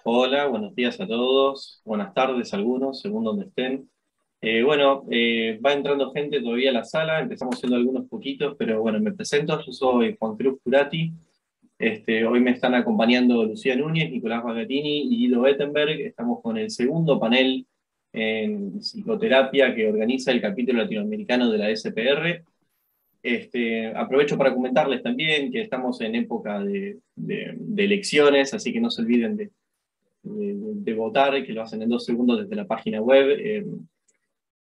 Hola, buenos días a todos, buenas tardes a algunos, según donde estén. Va entrando gente todavía a la sala, empezamos siendo algunos poquitos, pero bueno, me presento, yo soy Juan Cruz Curati. Hoy me están acompañando Lucía Núñez, Nicolás Bagatini y Guido Bettenberg. Estamos con el segundo panel en psicoterapia que organiza el capítulo latinoamericano de la SPR. Aprovecho para comentarles también que estamos en época de elecciones, así que no se olviden de votar, que lo hacen en 2 segundos desde la página web.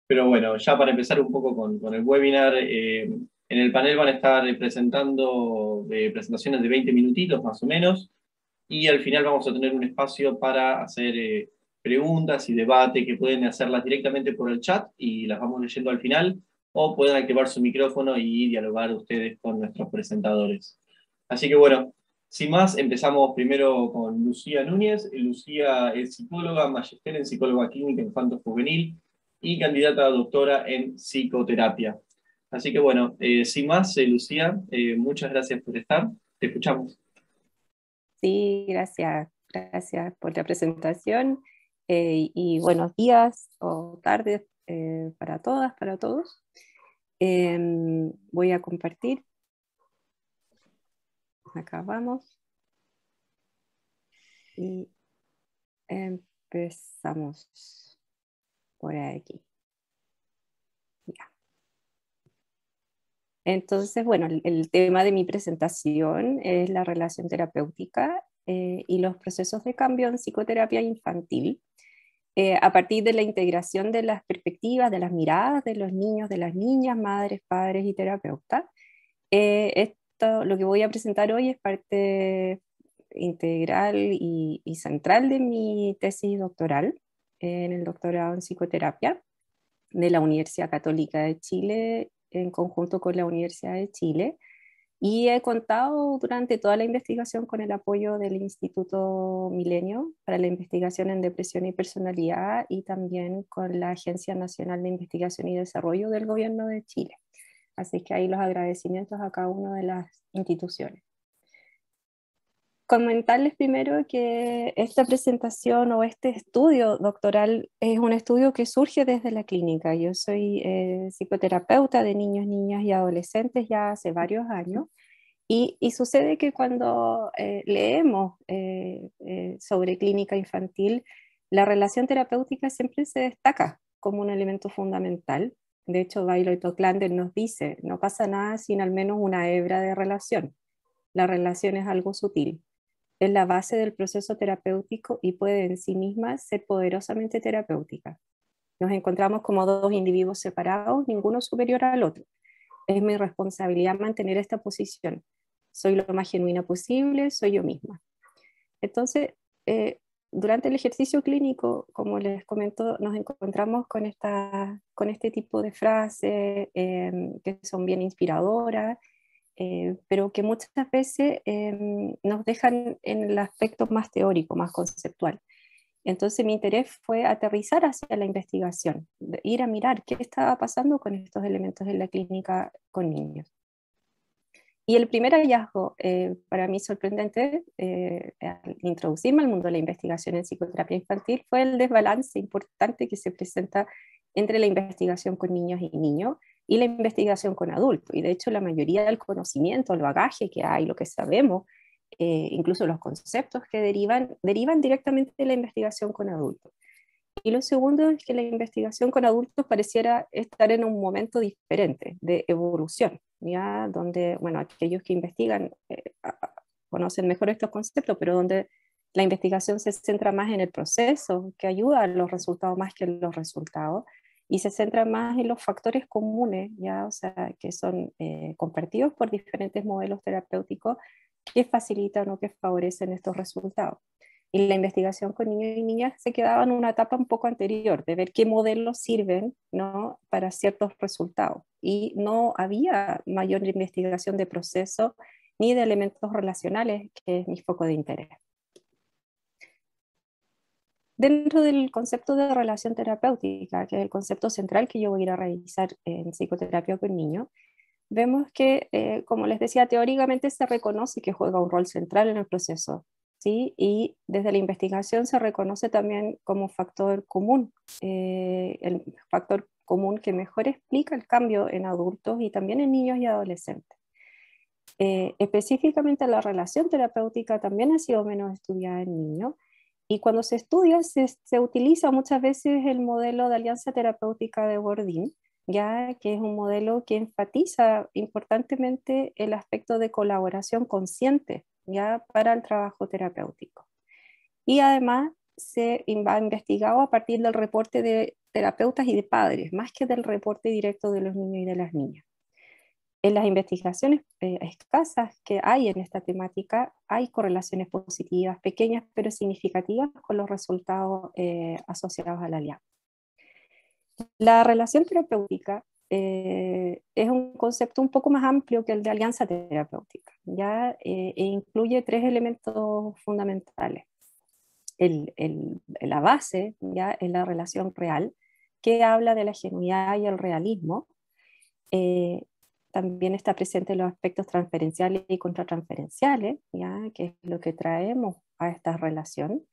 Pero bueno, ya para empezar un poco con el webinar, en el panel van a estar presentando presentaciones de 20 minutitos más o menos, y al final vamos a tener un espacio para hacer preguntas y debate que pueden hacerlas directamente por el chat y las vamos leyendo al final, o pueden activar su micrófono y dialogar ustedes con nuestros presentadores. Así que bueno, sin más, empezamos primero con Lucía Núñez. Lucía es psicóloga, magíster en psicóloga clínica infanto-juvenil y candidata a doctora en psicoterapia. Así que bueno, sin más, Lucía, muchas gracias por estar. Te escuchamos. Sí, gracias por la presentación y buenos días o tardes para todas, para todos. Voy a compartir, acá vamos y empezamos por aquí. Ya. Entonces, bueno, el tema de mi presentación es la relación terapéutica y los procesos de cambio en psicoterapia infantil. A partir de la integración de las perspectivas, de las miradas de los niños, de las niñas, madres, padres y terapeutas. Lo que voy a presentar hoy es parte integral y central de mi tesis doctoral en el doctorado en psicoterapia de la Universidad Católica de Chile en conjunto con la Universidad de Chile. Y he contado durante toda la investigación con el apoyo del Instituto Milenio para la investigación en depresión y personalidad y también con la Agencia Nacional de Investigación y Desarrollo del Gobierno de Chile. Así que ahí los agradecimientos a cada una de las instituciones. Comentarles primero que esta presentación o este estudio doctoral es un estudio que surge desde la clínica. Yo soy psicoterapeuta de niños, niñas y adolescentes ya hace varios años. Y sucede que cuando leemos sobre clínica infantil, la relación terapéutica siempre se destaca como un elemento fundamental. De hecho, Bailo y Toclander nos dice, no pasa nada sin al menos una hebra de relación. La relación es algo sutil. Es la base del proceso terapéutico y puede en sí misma ser poderosamente terapéutica. Nos encontramos como dos individuos separados, ninguno superior al otro. Es mi responsabilidad mantener esta posición. Soy lo más genuina posible, soy yo misma. Entonces, eh, durante el ejercicio clínico, como les comento, nos encontramos con este tipo de frases que son bien inspiradoras, pero que muchas veces nos dejan en el aspecto más teórico, más conceptual. Entonces mi interés fue aterrizar hacia la investigación, ir a mirar qué estaba pasando con estos elementos en la clínica con niños. Y el primer hallazgo, para mí sorprendente, al introducirme al mundo de la investigación en psicoterapia infantil, fue el desbalance importante que se presenta entre la investigación con niños y niños y la investigación con adultos. Y de hecho la mayoría del conocimiento, el bagaje que hay, lo que sabemos, incluso los conceptos que derivan directamente de la investigación con adultos. Y lo segundo es que la investigación con adultos pareciera estar en un momento diferente de evolución, ¿ya? Donde, bueno, aquellos que investigan conocen mejor estos conceptos, pero donde la investigación se centra más en el proceso, que ayuda a los resultados más que en los resultados, y se centra más en los factores comunes, ¿ya? O sea, que son compartidos por diferentes modelos terapéuticos que facilitan o que favorecen estos resultados. Y la investigación con niños y niñas se quedaba en una etapa un poco anterior, de ver qué modelos sirven, ¿no?, para ciertos resultados. Y no había mayor investigación de procesos ni de elementos relacionales, que es mi foco de interés. Dentro del concepto de relación terapéutica, que es el concepto central que yo voy a ir a revisar en psicoterapia con niños, vemos que, como les decía, teóricamente se reconoce que juega un rol central en el proceso ¿sí? Y desde la investigación se reconoce también como factor común, el factor común que mejor explica el cambio en adultos y también en niños y adolescentes. Específicamente la relación terapéutica también ha sido menos estudiada en niños, y cuando se estudia se utiliza muchas veces el modelo de alianza terapéutica de Bourdin, ya que es un modelo que enfatiza importantemente el aspecto de colaboración consciente ya para el trabajo terapéutico. Y además ha investigado a partir del reporte de terapeutas y de padres, más que del reporte directo de los niños y de las niñas. En las investigaciones escasas que hay en esta temática, hay correlaciones positivas, pequeñas pero significativas, con los resultados asociados a la alianza. La relación terapéutica es un concepto un poco más amplio que el de alianza terapéutica, ¿ya? E incluye tres elementos fundamentales. La base ya es la relación real, que habla de la genuidad y el realismo. También está presente los aspectos transferenciales y contratransferenciales, ¿ya? Que es lo que traemos a esta relación.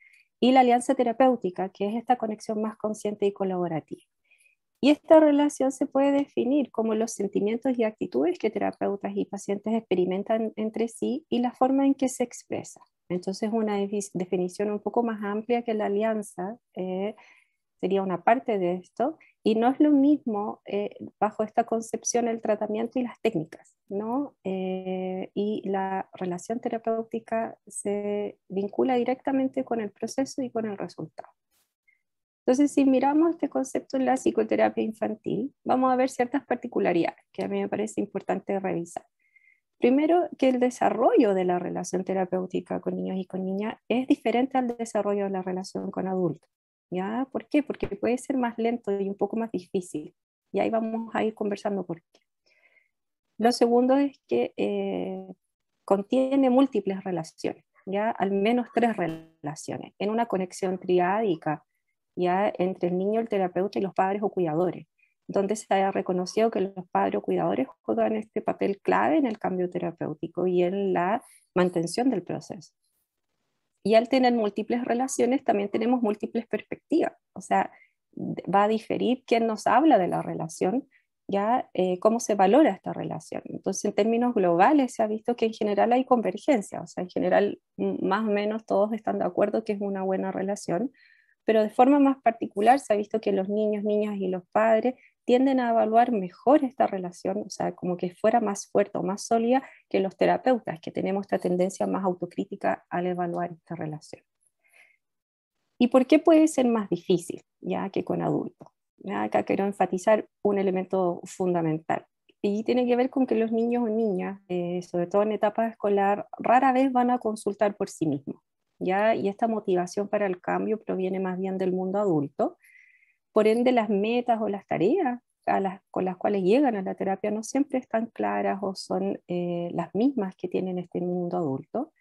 Y la alianza terapéutica, que es esta conexión más consciente y colaborativa. Y esta relación se puede definir como los sentimientos y actitudes que terapeutas y pacientes experimentan entre sí y la forma en que se expresa. Entonces, una definición un poco más amplia que la alianza sería una parte de esto, y no es lo mismo bajo esta concepción el tratamiento y las técnicas, ¿no? Y la relación terapéutica se vincula directamente con el proceso y con el resultado. Entonces, si miramos este concepto en la psicoterapia infantil, vamos a ver ciertas particularidades que a mí me parece importante revisar. Primero, que el desarrollo de la relación terapéutica con niños y con niñas es diferente al desarrollo de la relación con adultos. ¿Ya? ¿Por qué? Porque puede ser más lento y un poco más difícil. Y ahí vamos a ir conversando por qué. Lo segundo es que contiene múltiples relaciones, ¿ya? Al menos 3 relaciones, en una conexión triádica, ya, entre el niño, el terapeuta y los padres o cuidadores, donde se ha reconocido que los padres o cuidadores juegan este papel clave en el cambio terapéutico y en la mantención del proceso. Y al tener múltiples relaciones, también tenemos múltiples perspectivas. O sea, va a diferir quién nos habla de la relación, ya cómo se valora esta relación. Entonces, en términos globales, se ha visto que en general hay convergencia. O sea, en general, más o menos todos están de acuerdo que es una buena relación, pero de forma más particular se ha visto que los niños, niñas y los padres tienden a evaluar mejor esta relación, o sea, como que fuera más fuerte o más sólida que los terapeutas, que tenemos esta tendencia más autocrítica al evaluar esta relación. ¿Y por qué puede ser más difícil ya que con adultos? Ya, acá quiero enfatizar un elemento fundamental, y tiene que ver con que los niños o niñas, sobre todo en etapa escolar, rara vez van a consultar por sí mismos, ¿ya? Y esta motivación para el cambio proviene más bien del mundo adulto. Por ende, las metas o las tareas con las cuales llegan a la terapia no siempre están claras o son las mismas que tienen este mundo adulto.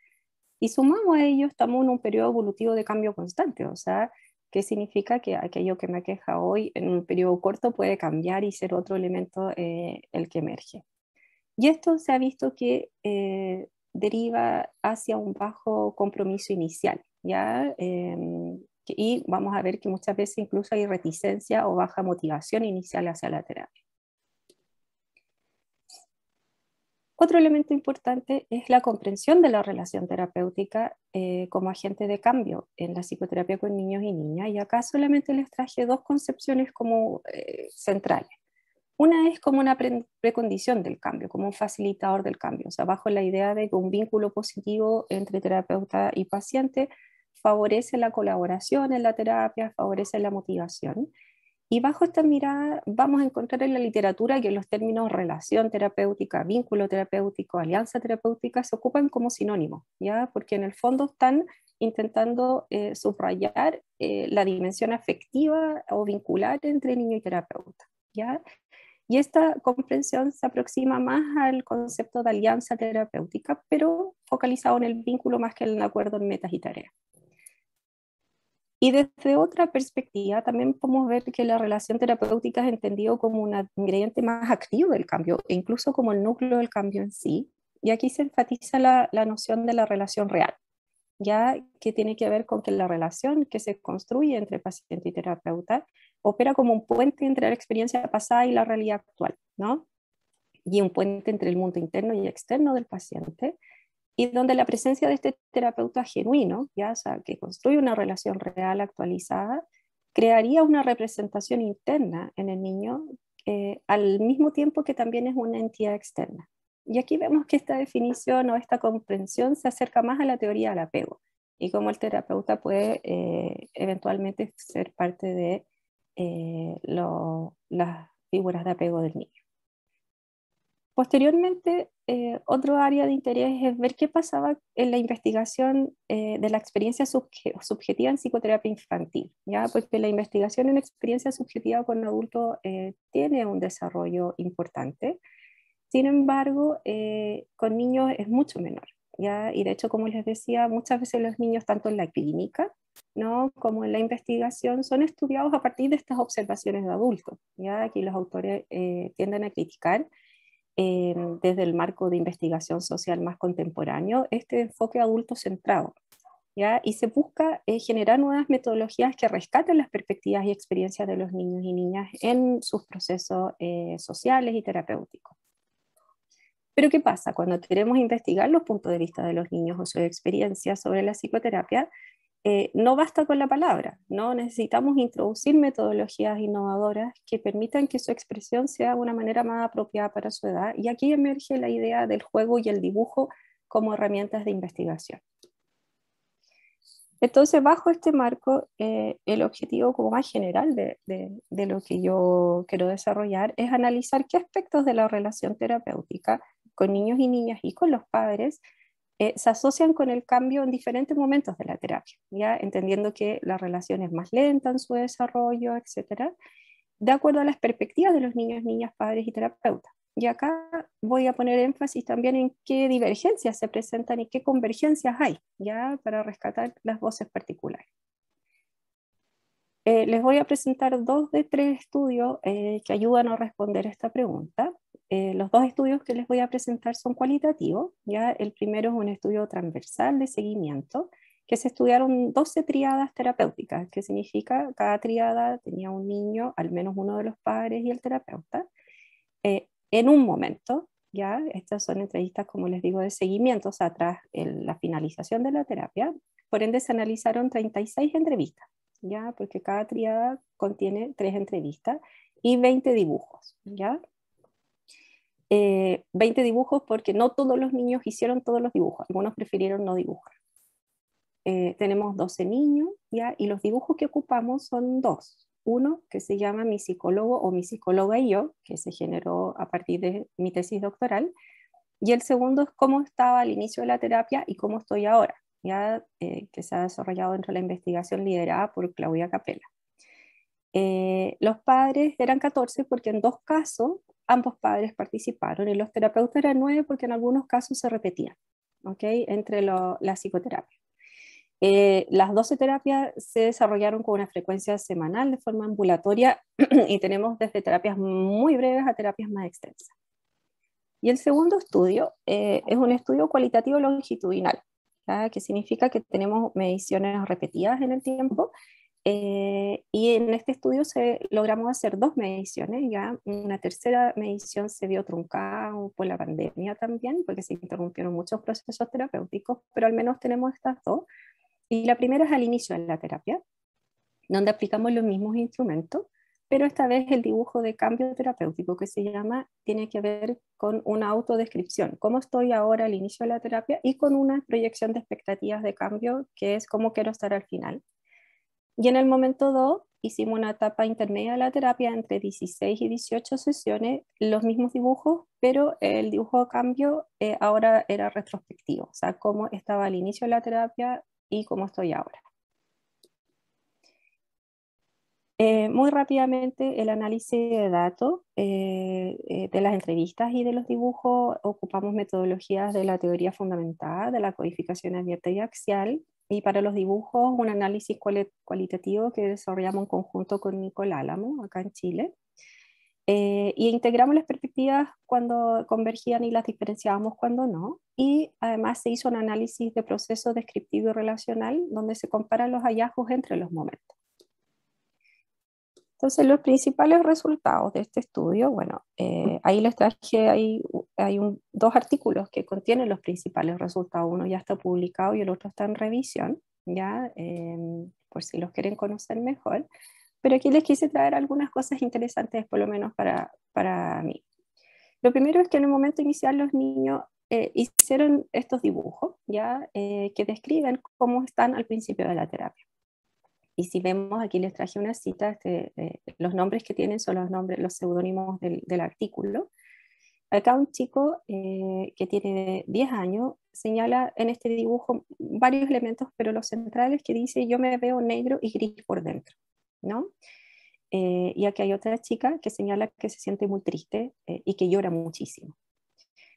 Y sumamos a ello, estamos en un periodo evolutivo de cambio constante, o sea, ¿qué significa? Que aquello que me aqueja hoy en un periodo corto puede cambiar y ser otro elemento el que emerge. Y esto se ha visto que deriva hacia un bajo compromiso inicial, ¿ya? Y vamos a ver que muchas veces incluso hay reticencia o baja motivación inicial hacia la terapia. Otro elemento importante es la comprensión de la relación terapéutica como agente de cambio en la psicoterapia con niños y niñas. Y acá solamente les traje 2 concepciones como centrales. Una es como una precondición del cambio, como un facilitador del cambio, o sea, bajo la idea de que un vínculo positivo entre terapeuta y paciente favorece la colaboración en la terapia, favorece la motivación. Y bajo esta mirada vamos a encontrar en la literatura que los términos relación terapéutica, vínculo terapéutico, alianza terapéutica se ocupan como sinónimos, ¿ya? Porque en el fondo están intentando subrayar la dimensión afectiva o vincular entre niño y terapeuta, ¿ya? Y esta comprensión se aproxima más al concepto de alianza terapéutica, pero focalizado en el vínculo más que en el acuerdo en metas y tareas. Y desde otra perspectiva, también podemos ver que la relación terapéutica es entendido como un ingrediente más activo del cambio, e incluso como el núcleo del cambio en sí. Y aquí se enfatiza la noción de la relación real, ya que tiene que ver con que la relación que se construye entre paciente y terapeuta opera como un puente entre la experiencia pasada y la realidad actual, ¿no? Y un puente entre el mundo interno y externo del paciente, y donde la presencia de este terapeuta genuino, ya, o sea, que construye una relación real actualizada, crearía una representación interna en el niño, al mismo tiempo que también es una entidad externa. Y aquí vemos que esta definición o esta comprensión se acerca más a la teoría del apego y cómo el terapeuta puede eventualmente ser parte de las figuras de apego del niño. Posteriormente, otro área de interés es ver qué pasaba en la investigación de la experiencia subjetiva en psicoterapia infantil, ¿ya? Porque la investigación en experiencia subjetiva con adultos tiene un desarrollo importante. Sin embargo, con niños es mucho menor, ¿ya? Y de hecho, como les decía, muchas veces los niños, tanto en la clínica, ¿no?, como en la investigación, son estudiados a partir de estas observaciones de adultos, ¿ya? Aquí los autores tienden a criticar desde el marco de investigación social más contemporáneo este enfoque adulto centrado, ¿ya? Y se busca generar nuevas metodologías que rescaten las perspectivas y experiencias de los niños y niñas en sus procesos sociales y terapéuticos. Pero ¿qué pasa? Cuando queremos investigar los puntos de vista de los niños o sus experiencias sobre la psicoterapia, no basta con la palabra, ¿no? Necesitamos introducir metodologías innovadoras que permitan que su expresión sea de una manera más apropiada para su edad, y aquí emerge la idea del juego y el dibujo como herramientas de investigación. Entonces, bajo este marco, el objetivo como más general de lo que yo quiero desarrollar es analizar qué aspectos de la relación terapéutica con niños y niñas y con los padres se asocian con el cambio en diferentes momentos de la terapia, ¿ya? Entendiendo que la relación es más lenta en su desarrollo, etcétera, de acuerdo a las perspectivas de los niños, niñas, padres y terapeutas. Y acá voy a poner énfasis también en qué divergencias se presentan y qué convergencias hay, ya, para rescatar las voces particulares. Les voy a presentar 2 de 3 estudios que ayudan a responder esta pregunta. Los 2 estudios que les voy a presentar son cualitativos, ¿ya? El primero es un estudio transversal de seguimiento, que se estudiaron 12 tríadas terapéuticas, que significa cada tríada tenía un niño, al menos uno de los padres y el terapeuta, en un momento, ¿ya? Estas son entrevistas, como les digo, de seguimiento, o sea, tras la finalización de la terapia. Por ende, se analizaron 36 entrevistas, ¿ya? Porque cada tríada contiene 3 entrevistas y 20 dibujos, ¿ya? 20 dibujos porque no todos los niños hicieron todos los dibujos, algunos prefirieron no dibujar. Tenemos 12 niños, ¿ya? Y los dibujos que ocupamos son 2. Uno que se llama Mi psicólogo o Mi psicóloga y yo, que se generó a partir de mi tesis doctoral. Y el segundo es cómo estaba al inicio de la terapia y cómo estoy ahora, ya que se ha desarrollado dentro de la investigación liderada por Claudia Capella. Los padres eran 14 porque en 2 casos ambos padres participaron, y los terapeutas eran 9 porque en algunos casos se repetían, ¿okay?, entre la psicoterapia. Las 12 terapias se desarrollaron con una frecuencia semanal de forma ambulatoria y tenemos desde terapias muy breves a terapias más extensas. Y el segundo estudio es un estudio cualitativo longitudinal, ¿ya? Que significa que tenemos mediciones repetidas en el tiempo, y en este estudio logramos hacer 2 mediciones, ¿ya? Una tercera medición se vio truncada por la pandemia también, porque se interrumpieron muchos procesos terapéuticos, pero al menos tenemos estas 2. Y la primera es al inicio de la terapia, donde aplicamos los mismos instrumentos, pero esta vez el dibujo de cambio terapéutico que se llama tiene que ver con una autodescripción, cómo estoy ahora al inicio de la terapia, y con una proyección de expectativas de cambio, que es cómo quiero estar al final. Y en el momento 2 hicimos una etapa intermedia de la terapia entre 16 y 18 sesiones, los mismos dibujos, pero el dibujo de cambio ahora era retrospectivo, o sea, cómo estaba al inicio de la terapia y cómo estoy ahora. Muy rápidamente, el análisis de datos de las entrevistas y de los dibujos. Ocupamos metodologías de la teoría fundamental, de la codificación abierta y axial, y para los dibujos un análisis cualitativo que desarrollamos en conjunto con Nicole Álamo, acá en Chile. Y integramos las perspectivas cuando convergían y las diferenciábamos cuando no. Y además se hizo un análisis de proceso descriptivo y relacional donde se comparan los hallazgos entre los momentos. Entonces, los principales resultados de este estudio, bueno, ahí les traje, dos artículos que contienen los principales resultados. Uno ya está publicado y el otro está en revisión, ya, por si los quieren conocer mejor. Pero aquí les quise traer algunas cosas interesantes, por lo menos para mí. Lo primero es que en el momento inicial los niños hicieron estos dibujos, ya, que describen cómo están al principio de la terapia. Y si vemos, aquí les traje una cita, los nombres que tienen son los nombres, los seudónimos del artículo. Acá un chico que tiene 10 años señala en este dibujo varios elementos, pero los centrales que dice: yo me veo negro y gris por dentro, ¿no? Y aquí hay otra chica que señala que se siente muy triste y que llora muchísimo.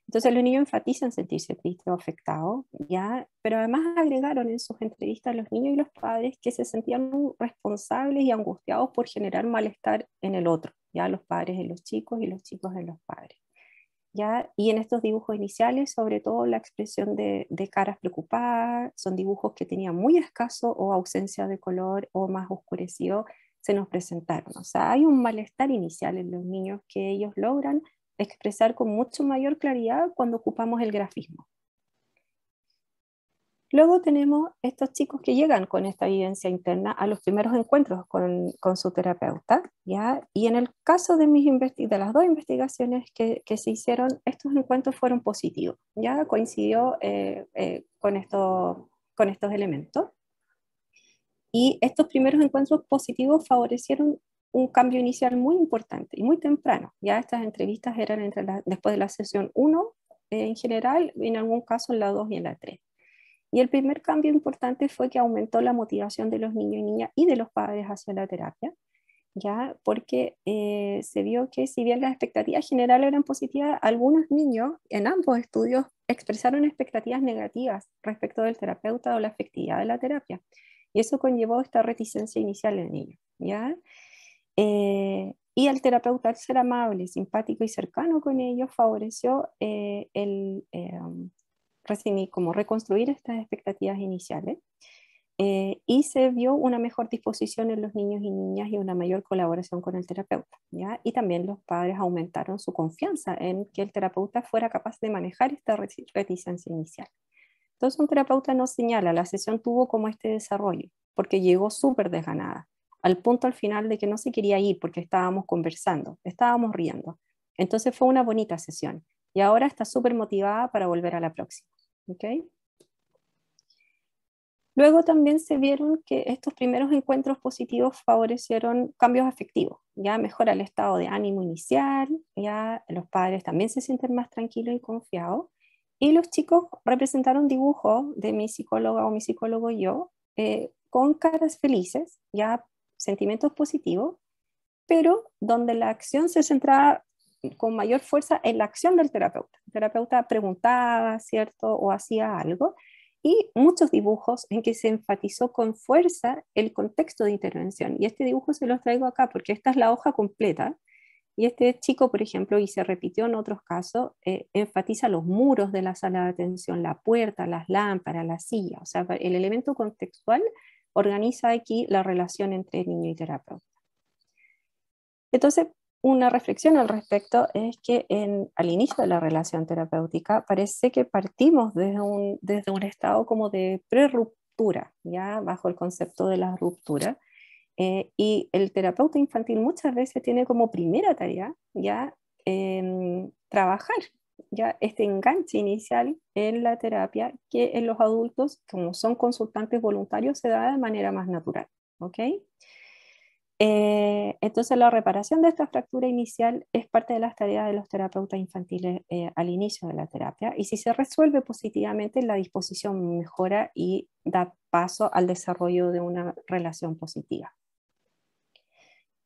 Entonces los niños enfatizan sentirse tristes o afectados, ¿ya? Pero además agregaron en sus entrevistas a los niños y los padres que se sentían responsables y angustiados por generar malestar en el otro, ¿ya? Los padres en los chicos y los chicos en los padres, ¿ya? Y en estos dibujos iniciales, sobre todo la expresión de caras preocupadas, son dibujos que tenían muy escaso o ausencia de color o más oscurecido, se nos presentaron. O sea, hay un malestar inicial en los niños que ellos logran expresar con mucho mayor claridad cuando ocupamos el grafismo. Luego tenemos estos chicos que llegan con esta vivencia interna a los primeros encuentros con su terapeuta, ¿ya? Y en el caso de, de las dos investigaciones que se hicieron, estos encuentros fueron positivos, ¿ya? Coincidió con estos elementos. Y estos primeros encuentros positivos favorecieron un cambio inicial muy importante y muy temprano. Ya estas entrevistas eran después de la sesión 1 en general, en algún caso en la 2 y en la 3. Y el primer cambio importante fue que aumentó la motivación de los niños y niñas y de los padres hacia la terapia, ya, porque se vio que si bien las expectativas generales eran positivas, algunos niños en ambos estudios expresaron expectativas negativas respecto del terapeuta o la efectividad de la terapia. Y eso conllevó esta reticencia inicial del niño, ¿ya? Y el terapeuta, al ser amable, simpático y cercano con ellos, favoreció como reconstruir estas expectativas iniciales. Y se vio una mejor disposición en los niños y niñas y una mayor colaboración con el terapeuta, ¿ya? Y también los padres aumentaron su confianza en que el terapeuta fuera capaz de manejar esta reticencia inicial. Entonces un terapeuta nos señala: la sesión tuvo como este desarrollo, porque llegó súper desganada, al punto al final de que no se quería ir porque estábamos conversando, estábamos riendo. Entonces fue una bonita sesión y ahora está súper motivada para volver a la próxima. ¿Okay? Luego también se vieron que estos primeros encuentros positivos favorecieron cambios afectivos, ya mejora el estado de ánimo inicial, ya los padres también se sienten más tranquilos y confiados, y los chicos representaron dibujos de mi psicóloga o mi psicólogo y yo, con caras felices, ya sentimientos positivos, pero donde la acción se centraba con mayor fuerza en la acción del terapeuta. El terapeuta preguntaba, ¿cierto? O hacía algo, y muchos dibujos en que se enfatizó con fuerza el contexto de intervención. Y este dibujo se los traigo acá porque esta es la hoja completa. Y este chico, por ejemplo, y se repitió en otros casos, enfatiza los muros de la sala de atención, la puerta, las lámparas, la silla. O sea, el elemento contextual organiza aquí la relación entre niño y terapeuta. Entonces, una reflexión al respecto es que al inicio de la relación terapéutica parece que partimos desde un estado como de prerruptura, ya bajo el concepto de la ruptura, y el terapeuta infantil muchas veces tiene como primera tarea ya trabajar ya este enganche inicial en la terapia que en los adultos, como son consultantes voluntarios, se da de manera más natural, ¿ok? Entonces la reparación de esta fractura inicial es parte de las tareas de los terapeutas infantiles al inicio de la terapia, y si se resuelve positivamente, la disposición mejora y da paso al desarrollo de una relación positiva.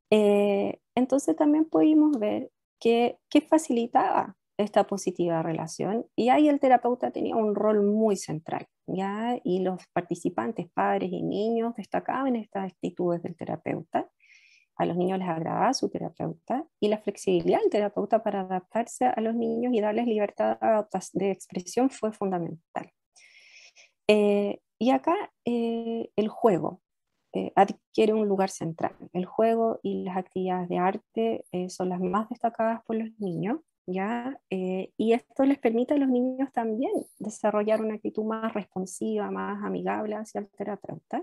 Entonces también pudimos ver que facilitaba esta positiva relación, y ahí el terapeuta tenía un rol muy central, ¿ya? Y los participantes, padres y niños, destacaban estas actitudes del terapeuta. a los niños les agradaba su terapeuta y la flexibilidad del terapeuta para adaptarse a los niños y darles libertad de expresión fue fundamental. Y acá el juego adquiere un lugar central. El juego y las actividades de arte son las más destacadas por los niños, ¿ya? Y esto les permite a los niños también desarrollar una actitud más responsiva, más amigable hacia el terapeuta.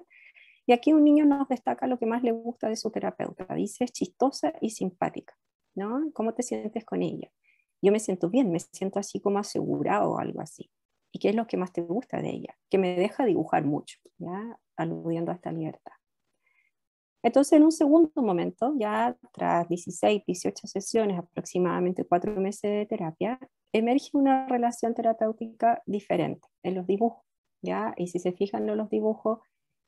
Y aquí un niño nos destaca lo que más le gusta de su terapeuta. Dice, es chistosa y simpática, ¿no? ¿Cómo te sientes con ella? Yo me siento bien, me siento así como asegurado o algo así. ¿Y qué es lo que más te gusta de ella? Que me deja dibujar mucho, ¿ya? Aludiendo a esta libertad. Entonces, en un segundo momento, ya tras 16, 18 sesiones, aproximadamente 4 meses de terapia, emerge una relación terapéutica diferente en los dibujos, ¿ya? Y si se fijan en los dibujos,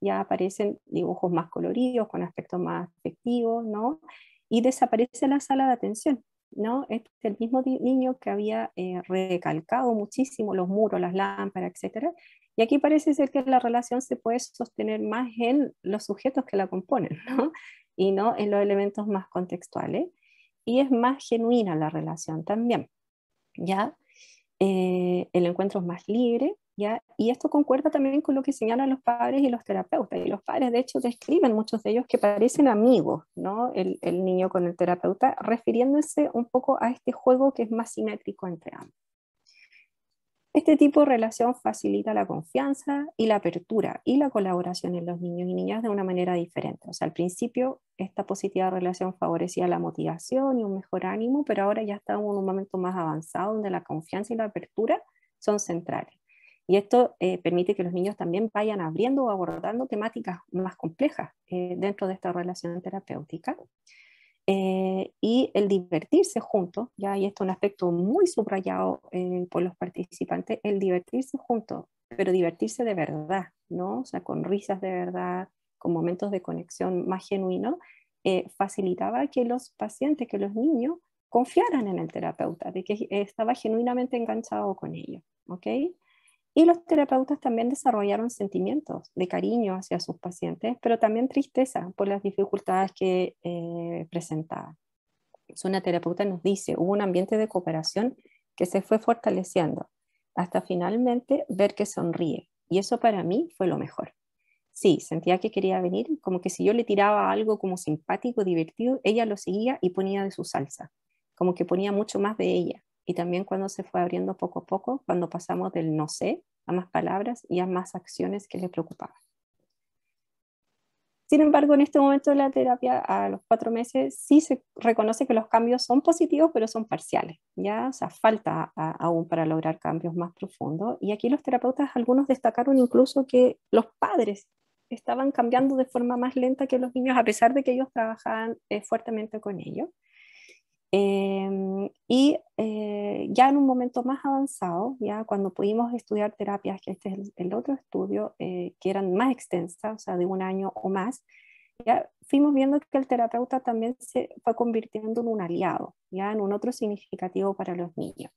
ya aparecen dibujos más coloridos, con aspectos más afectivos, ¿no? Y desaparece la sala de atención, ¿no? Este es el mismo niño que había recalcado muchísimo los muros, las lámparas, etcétera, y aquí parece ser que la relación se puede sostener más en los sujetos que la componen, ¿no? Y no en los elementos más contextuales. Y es más genuina la relación también, ¿ya? El encuentro es más libre, ¿ya? Y esto concuerda también con lo que señalan los padres y los terapeutas. Y los padres, de hecho, describen muchos de ellos que parecen amigos, ¿no? El niño con el terapeuta, refiriéndose un poco a este juego que es más simétrico entre ambos. Este tipo de relación facilita la confianza y la apertura y la colaboración en los niños y niñas de una manera diferente. O sea, al principio esta positiva relación favorecía la motivación y un mejor ánimo, pero ahora ya estamos en un momento más avanzado donde la confianza y la apertura son centrales. Y esto permite que los niños también vayan abriendo o abordando temáticas más complejas dentro de esta relación terapéutica. Y el divertirse juntos, ya, y esto es un aspecto muy subrayado por los participantes, el divertirse juntos, pero divertirse de verdad, ¿no? O sea, con risas de verdad, con momentos de conexión más genuinos, facilitaba que los pacientes, que los niños confiaran en el terapeuta, de que estaba genuinamente enganchado con ellos, ¿ok? Y los terapeutas también desarrollaron sentimientos de cariño hacia sus pacientes, pero también tristeza por las dificultades que presentaban. Una terapeuta nos dice, hubo un ambiente de cooperación que se fue fortaleciendo hasta finalmente ver que sonríe. Y eso para mí fue lo mejor. Sí, sentía que quería venir, como que si yo le tiraba algo como simpático, divertido, ella lo seguía y ponía de su salsa, como que ponía mucho más de ella. Y también cuando se fue abriendo poco a poco, cuando pasamos del no sé a más palabras y a más acciones que le preocupaban. Sin embargo, en este momento de la terapia, a los 4 meses, sí se reconoce que los cambios son positivos, pero son parciales, ¿ya? O sea, falta aún para lograr cambios más profundos. Y aquí los terapeutas, algunos destacaron incluso que los padres estaban cambiando de forma más lenta que los niños, a pesar de que ellos trabajaban fuertemente con ellos. Ya en un momento más avanzado, ya cuando pudimos estudiar terapias, que este es el otro estudio, que eran más extensas, o sea, de un año o más, ya fuimos viendo que el terapeuta también se fue convirtiendo en un aliado, ya en un otro significativo para los niños.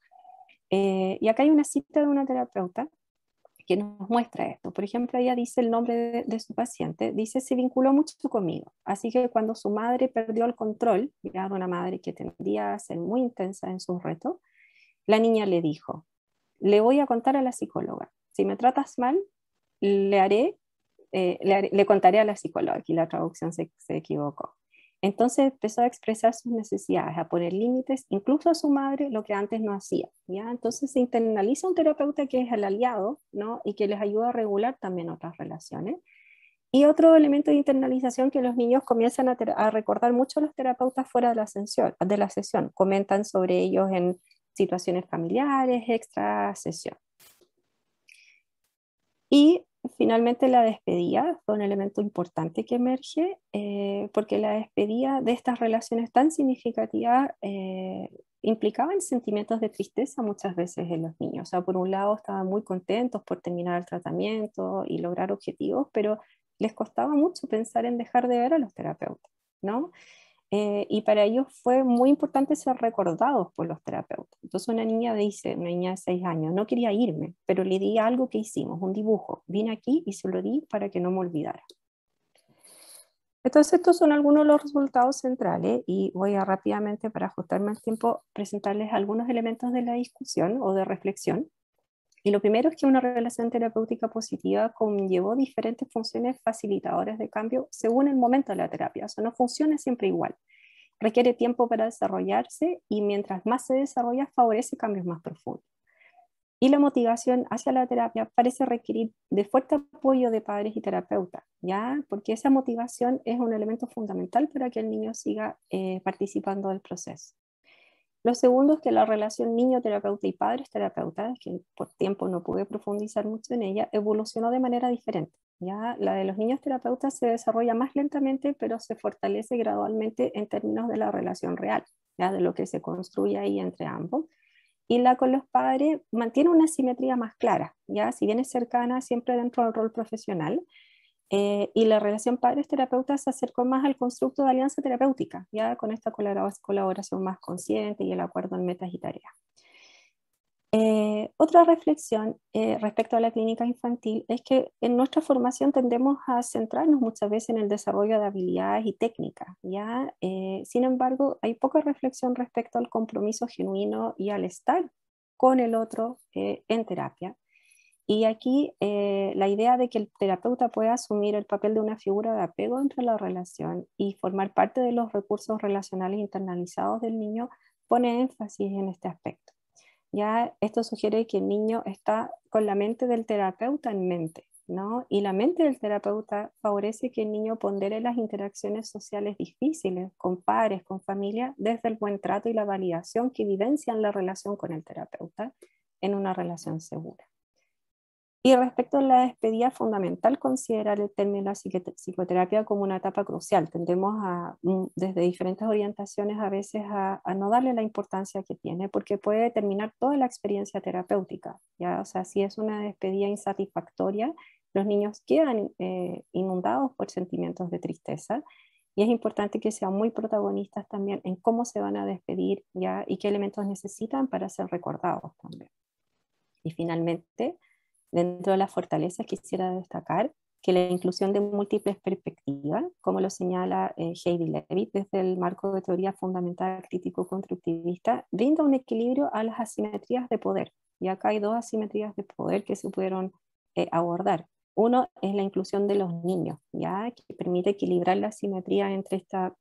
Y acá hay una cita de una terapeuta que nos muestra esto. Por ejemplo, ella dice el nombre de su paciente, dice, se vinculó mucho conmigo. Así que cuando su madre perdió el control, ya de una madre que tendía a ser muy intensa en sus retos, la niña le dijo, le voy a contar a la psicóloga. Si me tratas mal, le contaré a la psicóloga. Aquí la traducción se equivocó. Entonces empezó a expresar sus necesidades, a poner límites, incluso a su madre, lo que antes no hacía, ¿ya? Entonces se internaliza un terapeuta que es el aliado, ¿no? Y que les ayuda a regular también otras relaciones. Y otro elemento de internalización que los niños comienzan a recordar mucho a los terapeutas fuera de la sesión. Comentan sobre ellos en situaciones familiares, extra sesión. Y finalmente la despedida fue un elemento importante que emerge, porque la despedida de estas relaciones tan significativas implicaban sentimientos de tristeza muchas veces en los niños. O sea, por un lado estaban muy contentos por terminar el tratamiento y lograr objetivos, pero les costaba mucho pensar en dejar de ver a los terapeutas, ¿no? Y para ellos fue muy importante ser recordados por los terapeutas. Entonces una niña dice, una niña de 6 años, no quería irme, pero le di algo que hicimos, un dibujo. Vine aquí y se lo di para que no me olvidara. Entonces, estos son algunos de los resultados centrales y voy a rápidamente, para ajustarme al tiempo, presentarles algunos elementos de la discusión o de reflexión. Y lo primero es que una relación terapéutica positiva conllevó diferentes funciones facilitadoras de cambio según el momento de la terapia. Eso no funciona siempre igual. Requiere tiempo para desarrollarse y mientras más se desarrolla, favorece cambios más profundos. Y la motivación hacia la terapia parece requerir de fuerte apoyo de padres y terapeutas, ¿ya? Porque esa motivación es un elemento fundamental para que el niño siga participando del proceso. Lo segundo es que la relación niño-terapeuta y padres-terapeuta, que por tiempo no pude profundizar mucho en ella, evolucionó de manera diferente. ¿Ya? La de los niños terapeutas se desarrolla más lentamente, pero se fortalece gradualmente en términos de la relación real, ¿ya? De lo que se construye ahí entre ambos. Y la con los padres mantiene una simetría más clara, ¿ya? Si bien es cercana siempre dentro del rol profesional, y la relación padres-terapeutas se acercó más al constructo de alianza terapéutica, ya con esta colaboración más consciente y el acuerdo en metas y tareas. Otra reflexión respecto a la clínica infantil es que en nuestra formación tendemos a centrarnos muchas veces en el desarrollo de habilidades y técnicas, ¿ya? Sin embargo, hay poca reflexión respecto al compromiso genuino y al estar con el otro en terapia. Y aquí la idea de que el terapeuta pueda asumir el papel de una figura de apego entre la relación y formar parte de los recursos relacionales internalizados del niño pone énfasis en este aspecto. Ya esto sugiere que el niño está con la mente del terapeuta en mente, ¿no? Y la mente del terapeuta favorece que el niño pondere las interacciones sociales difíciles con pares, con familia, desde el buen trato y la validación que vivencian la relación con el terapeuta en una relación segura. Y respecto a la despedida, es fundamental considerar el término psicoterapia como una etapa crucial. Tendemos a, desde diferentes orientaciones a veces a no darle la importancia que tiene porque puede determinar toda la experiencia terapéutica, ¿ya? O sea, si es una despedida insatisfactoria, los niños quedan inundados por sentimientos de tristeza y es importante que sean muy protagonistas también en cómo se van a despedir, ¿ya? Y qué elementos necesitan para ser recordados también. Y finalmente, dentro de las fortalezas quisiera destacar que la inclusión de múltiples perspectivas, como lo señala Heidi Levitt desde el marco de teoría fundamental crítico-constructivista, brinda un equilibrio a las asimetrías de poder. Y acá hay dos asimetrías de poder que se pudieron abordar. Uno es la inclusión de los niños, ¿ya? Que permite equilibrar la asimetría entre esta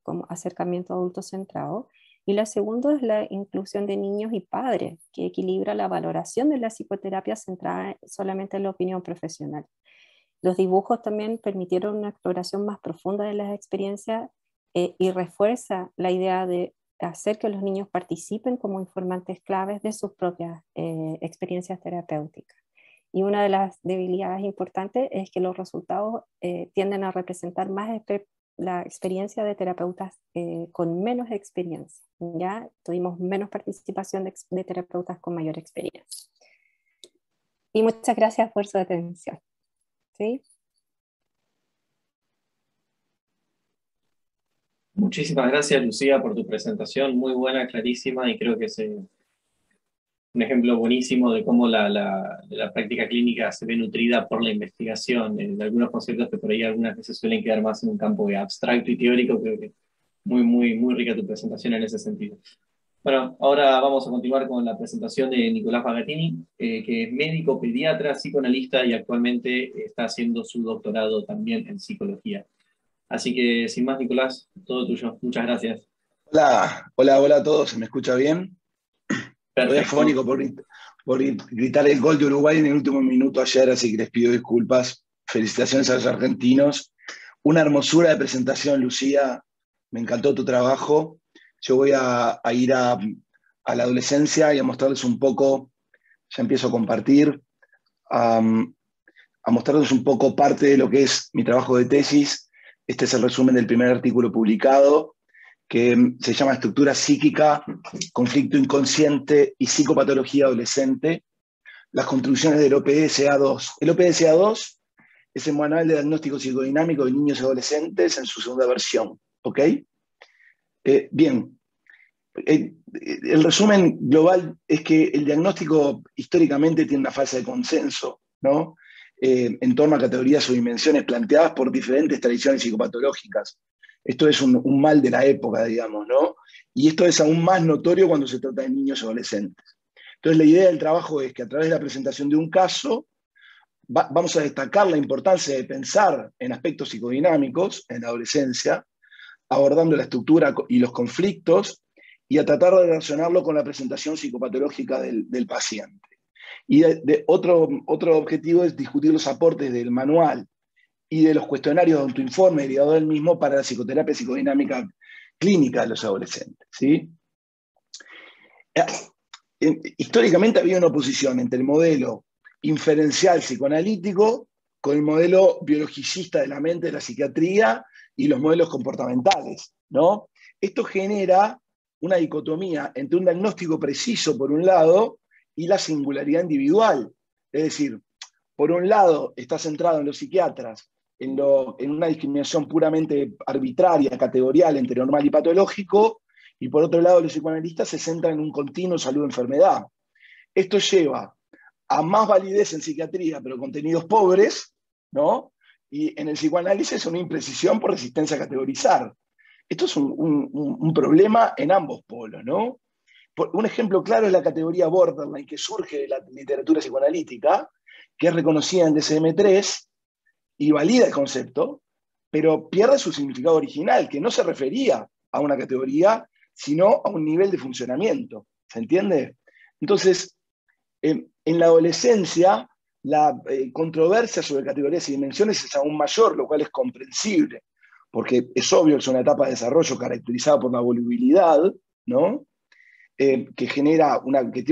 como acercamiento adulto centrado. Y la segunda es la inclusión de niños y padres, que equilibra la valoración de la psicoterapia centrada solamente en la opinión profesional. Los dibujos también permitieron una exploración más profunda de las experiencias y refuerza la idea de hacer que los niños participen como informantes claves de sus propias experiencias terapéuticas. Y una de las debilidades importantes es que los resultados tienden a representar más la experiencia de terapeutas con menos experiencia. Ya tuvimos menos participación de terapeutas con mayor experiencia. Y muchas gracias por su atención. ¿Sí? Muchísimas gracias, Lucía, por tu presentación, muy buena, clarísima, y creo que es un ejemplo buenísimo de cómo la práctica clínica se ve nutrida por la investigación, de algunos conceptos que por ahí algunas veces suelen quedar más en un campo abstracto y teórico. Creo que muy rica tu presentación en ese sentido. Bueno, ahora vamos a continuar con la presentación de Nicolás Bagatini, que es médico, pediatra, psicoanalista y actualmente está haciendo su doctorado también en psicología. Así que, sin más, Nicolás, todo tuyo. Muchas gracias. Hola a todos, ¿se me escucha bien? Estoy Perfecto. afónico por gritar el gol de Uruguay en el último minuto ayer, así que les pido disculpas. Felicitaciones a los argentinos. Una hermosura de presentación, Lucía. Me encantó tu trabajo. Yo voy a ir a la adolescencia y a mostrarles un poco, ya empiezo a compartir, a mostrarles un poco parte de lo que es mi trabajo de tesis. Este es el resumen del primer artículo publicado, que se llama Estructura psíquica, conflicto inconsciente y psicopatología adolescente, las construcciones del OPSA-2. El OPSA-2 es el Manual de Diagnóstico Psicodinámico de Niños y Adolescentes en su segunda versión. ¿Ok? Bien. El resumen global es que el diagnóstico históricamente tiene una fase de consenso, ¿no? en torno a categorías o dimensiones planteadas por diferentes tradiciones psicopatológicas. Esto es un mal de la época, digamos, ¿no? Y esto es aún más notorio cuando se trata de niños y adolescentes. Entonces, la idea del trabajo es que a través de la presentación de un caso, vamos a destacar la importancia de pensar en aspectos psicodinámicos en la adolescencia, abordando la estructura y los conflictos, y a tratar de relacionarlo con la presentación psicopatológica del paciente. Y otro objetivo es discutir los aportes del manual y de los cuestionarios de autoinforme derivados del mismo para la psicoterapia psicodinámica clínica de los adolescentes, ¿sí? Históricamente había una oposición entre el modelo inferencial psicoanalítico con el modelo biologicista de la mente de la psiquiatría y los modelos comportamentales, ¿no? Esto genera una dicotomía entre un diagnóstico preciso por un lado y la singularidad individual. Es decir, por un lado está centrado en los psiquiatras, en una discriminación puramente arbitraria, categorial entre normal y patológico, y por otro lado los psicoanalistas se centran en un continuo salud-enfermedad. Esto lleva a más validez en psiquiatría, pero contenidos pobres, ¿no? Y en el psicoanálisis una imprecisión por resistencia a categorizar. Esto es un problema en ambos polos, ¿no? Un ejemplo claro es la categoría borderline que surge de la literatura psicoanalítica, que es reconocida en DSM-3 y valida el concepto, pero pierde su significado original, que no se refería a una categoría, sino a un nivel de funcionamiento. ¿Se entiende? Entonces, en la adolescencia, la controversia sobre categorías y dimensiones es aún mayor, lo cual es comprensible, porque es obvio que es una etapa de desarrollo caracterizada por la volubilidad, ¿no? Que tiene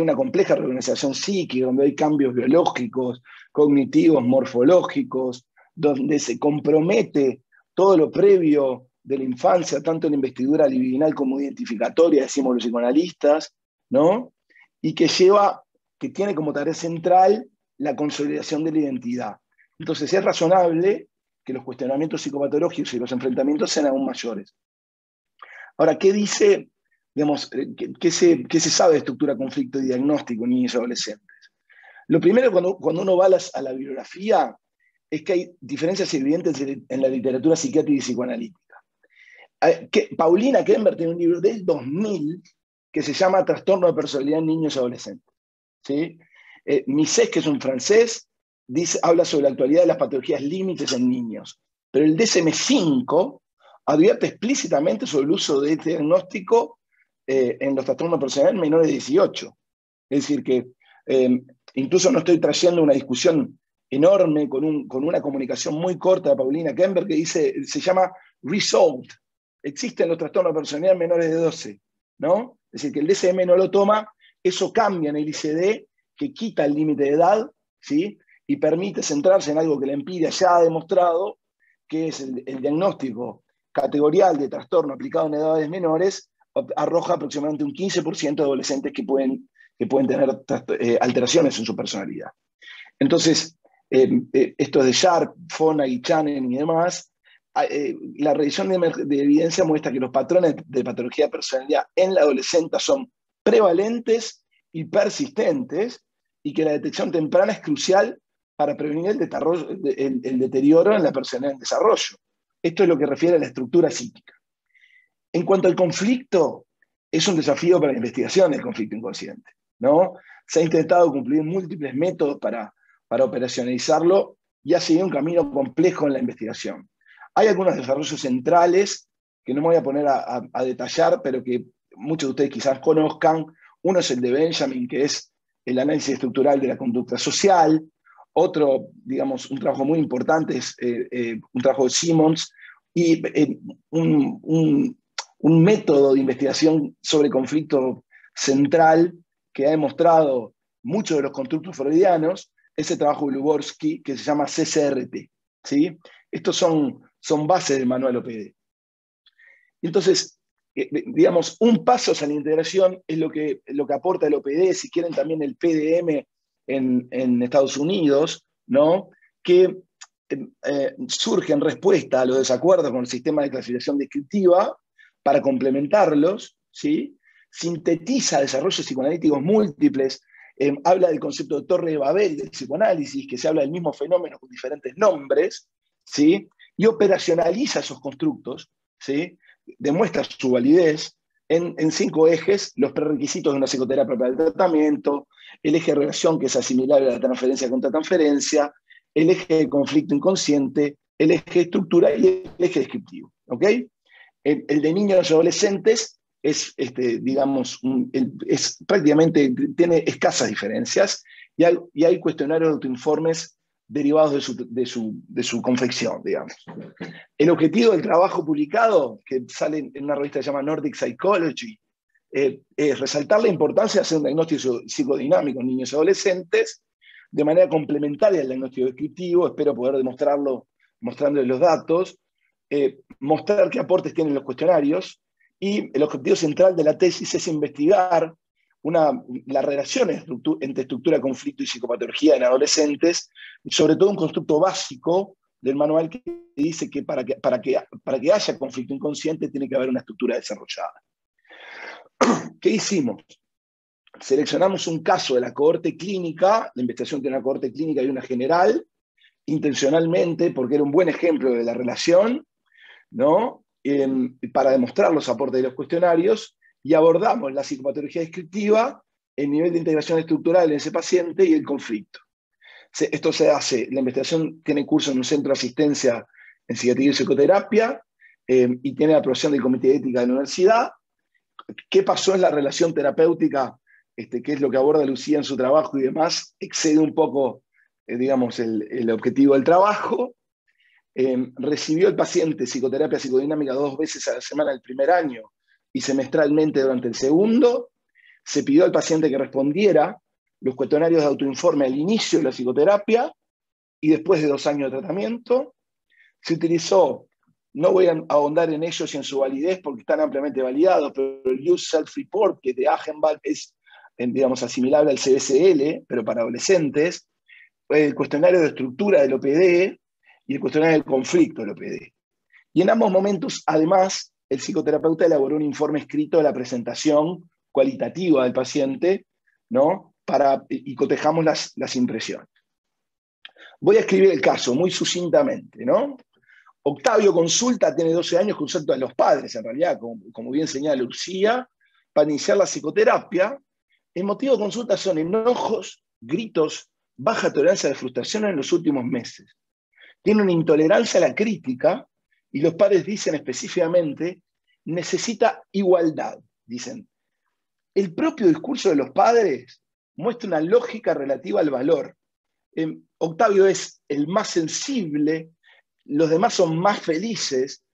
una compleja reorganización psíquica, donde hay cambios biológicos, cognitivos, morfológicos, donde se compromete todo lo previo de la infancia, tanto en la investidura libidinal como identificatoria, decimos los psicoanalistas, ¿no? Y que tiene como tarea central la consolidación de la identidad. Entonces es razonable que los cuestionamientos psicopatológicos y los enfrentamientos sean aún mayores. Ahora, ¿qué dice, digamos, qué se sabe de estructura, conflicto y diagnóstico en niños y adolescentes? Lo primero, cuando uno va a la bibliografía, es que hay diferencias evidentes en la literatura psiquiátrica y psicoanalítica. Paulina Kember tiene un libro del 2000 que se llama Trastorno de personalidad en niños y adolescentes, ¿sí? Misés, que es un francés, habla sobre la actualidad de las patologías límites en niños, pero el DSM-5 advierte explícitamente sobre el uso de este diagnóstico en los trastornos de personalidad menores de 18. Es decir, que incluso no estoy trayendo una discusión enorme con una comunicación muy corta de Paulina Kember que se llama Resolved. Existen los trastornos de personalidad menores de 12, ¿no? Es decir, que el DSM no lo toma, eso cambia en el ICD, que quita el límite de edad, ¿sí? Y permite centrarse en algo que la empiria ya ha demostrado, que es el diagnóstico categorial de trastorno aplicado en edades menores, arroja aproximadamente un 15% de adolescentes que pueden tener alteraciones en su personalidad. Entonces, esto es de Sharp, Fonagy, Channen y demás. La revisión de evidencia muestra que los patrones de patología de personalidad en la adolescente son prevalentes y persistentes, y que la detección temprana es crucial para prevenir el deterioro en la personalidad en desarrollo. Esto es lo que refiere a la estructura psíquica. En cuanto al conflicto, es un desafío para la investigación del conflicto inconsciente, ¿no? Se ha intentado cumplir múltiples métodos para operacionalizarlo y ha seguido un camino complejo en la investigación. Hay algunos desarrollos centrales que no me voy a poner a detallar, pero que muchos de ustedes quizás conozcan. Uno es el de Benjamin, que es el análisis estructural de la conducta social. Otro, digamos, un trabajo muy importante es un trabajo de Simmons, y un método de investigación sobre conflicto central que ha demostrado muchos de los constructos freudianos, ese trabajo de Luborsky que se llama CCRT, ¿sí? Estos son bases del manual OPD. Entonces, digamos, un paso hacia la integración es lo que aporta el OPD, si quieren también el PDM en Estados Unidos, ¿no? Que surge en respuesta a los desacuerdos con el sistema de clasificación descriptiva para complementarlos, ¿sí? Sintetiza desarrollos psicoanalíticos múltiples habla del concepto de Torre de Babel del psicoanálisis, que se habla del mismo fenómeno con diferentes nombres, ¿sí? Y operacionaliza esos constructos, ¿sí? Demuestra su validez en 5 ejes: los prerequisitos de una psicoterapia para el tratamiento, el eje de relación, que es asimilable a la transferencia contra transferencia, el eje de conflicto inconsciente, el eje de estructura y el eje descriptivo. ¿Ok? El de niños y adolescentes es, digamos, es prácticamente, tiene escasas diferencias, y hay cuestionarios de autoinformes derivados de su confección, digamos. El objetivo del trabajo publicado, que sale en una revista que se llama Nordic Psychology, es resaltar la importancia de hacer un diagnóstico psicodinámico en niños y adolescentes de manera complementaria al diagnóstico descriptivo. Espero poder demostrarlo mostrándoles los datos, mostrar qué aportes tienen los cuestionarios, y el objetivo central de la tesis es investigar la relación entre estructura, conflicto y psicopatología en adolescentes, sobre todo un constructo básico del manual que dice que para que haya conflicto inconsciente tiene que haber una estructura desarrollada. ¿Qué hicimos? Seleccionamos un caso de la cohorte clínica. La investigación tiene una cohorte clínica y una general, intencionalmente, porque era un buen ejemplo de la relación, ¿no? Para demostrar los aportes de los cuestionarios, y abordamos la psicopatología descriptiva, el nivel de integración estructural en ese paciente y el conflicto. Esto se hace, la investigación tiene curso en un centro de asistencia en psiquiatría y psicoterapia, y tiene la aprobación del Comité de Ética de la Universidad. ¿Qué pasó en la relación terapéutica? Que es lo que aborda Lucía en su trabajo y demás, excede un poco, digamos, el objetivo del trabajo. Recibió el paciente psicoterapia psicodinámica 2 veces a la semana el primer año y semestralmente durante el segundo. Se pidió al paciente que respondiera los cuestionarios de autoinforme al inicio de la psicoterapia y después de 2 años de tratamiento. Se utilizó, no voy a ahondar en ellos y en su validez porque están ampliamente validados, pero el Use Self-Report, que es de Achenbach, es, digamos, asimilable al CBCL, pero para adolescentes, el cuestionario de estructura del OPD y el cuestionario del conflicto del OPD. Y en ambos momentos, además, el psicoterapeuta elaboró un informe escrito de la presentación cualitativa del paciente, ¿no? Y cotejamos las impresiones. Voy a escribir el caso muy sucintamente, ¿no? Octavio consulta, tiene 12 años, consulta a los padres, en realidad, como bien señala Lucía, para iniciar la psicoterapia. El motivo de consulta son enojos, gritos, baja tolerancia de frustración en los últimos meses. Tiene una intolerancia a la crítica, y los padres dicen específicamente, necesita igualdad. Dicen, el propio discurso de los padres muestra una lógica relativa al valor. Octavio es el más sensible, los demás son más felices,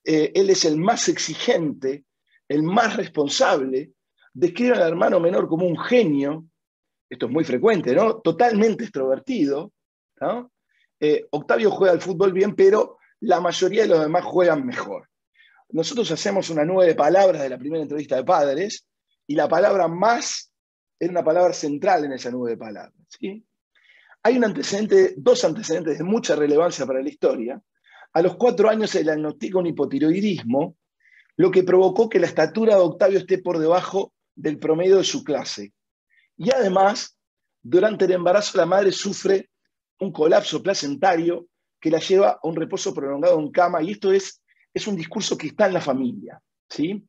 él es el más exigente, el más responsable. Describe al hermano menor como un genio, esto es muy frecuente, ¿no? Totalmente extrovertido, ¿no? Octavio juega al fútbol bien, pero la mayoría de los demás juegan mejor. Nosotros hacemos una nube de palabras de la primera entrevista de padres, y la palabra más es una palabra central en esa nube de palabras, ¿sí? Hay dos antecedentes de mucha relevancia para la historia. A los 4 años se le diagnostica un hipotiroidismo, lo que provocó que la estatura de Octavio esté por debajo del promedio de su clase. Y además, durante el embarazo la madre sufre un colapso placentario que la lleva a un reposo prolongado en cama, y esto es un discurso que está en la familia, ¿sí?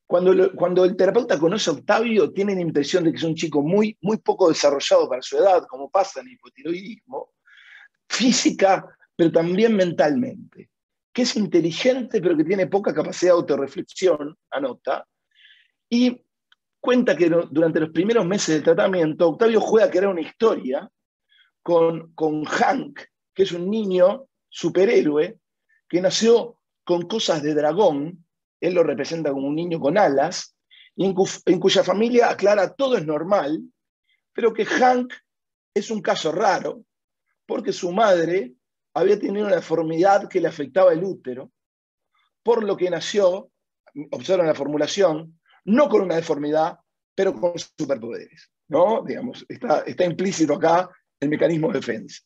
Cuando el terapeuta conoce a Octavio, tiene la impresión de que es un chico muy, muy poco desarrollado para su edad, como pasa en el hipotiroidismo, física, pero también mentalmente, que es inteligente, pero que tiene poca capacidad de autorreflexión, anota, y cuenta que durante los primeros meses del tratamiento, Octavio juega a crear una historia con Hank, que es un niño superhéroe que nació con cosas de dragón. Él lo representa como un niño con alas, y en cuya familia aclara todo es normal, pero que Hank es un caso raro, porque su madre había tenido una deformidad que le afectaba el útero, por lo que nació, observan la formulación, no con una deformidad, pero con superpoderes, ¿no? Digamos, está implícito acá el mecanismo de defensa.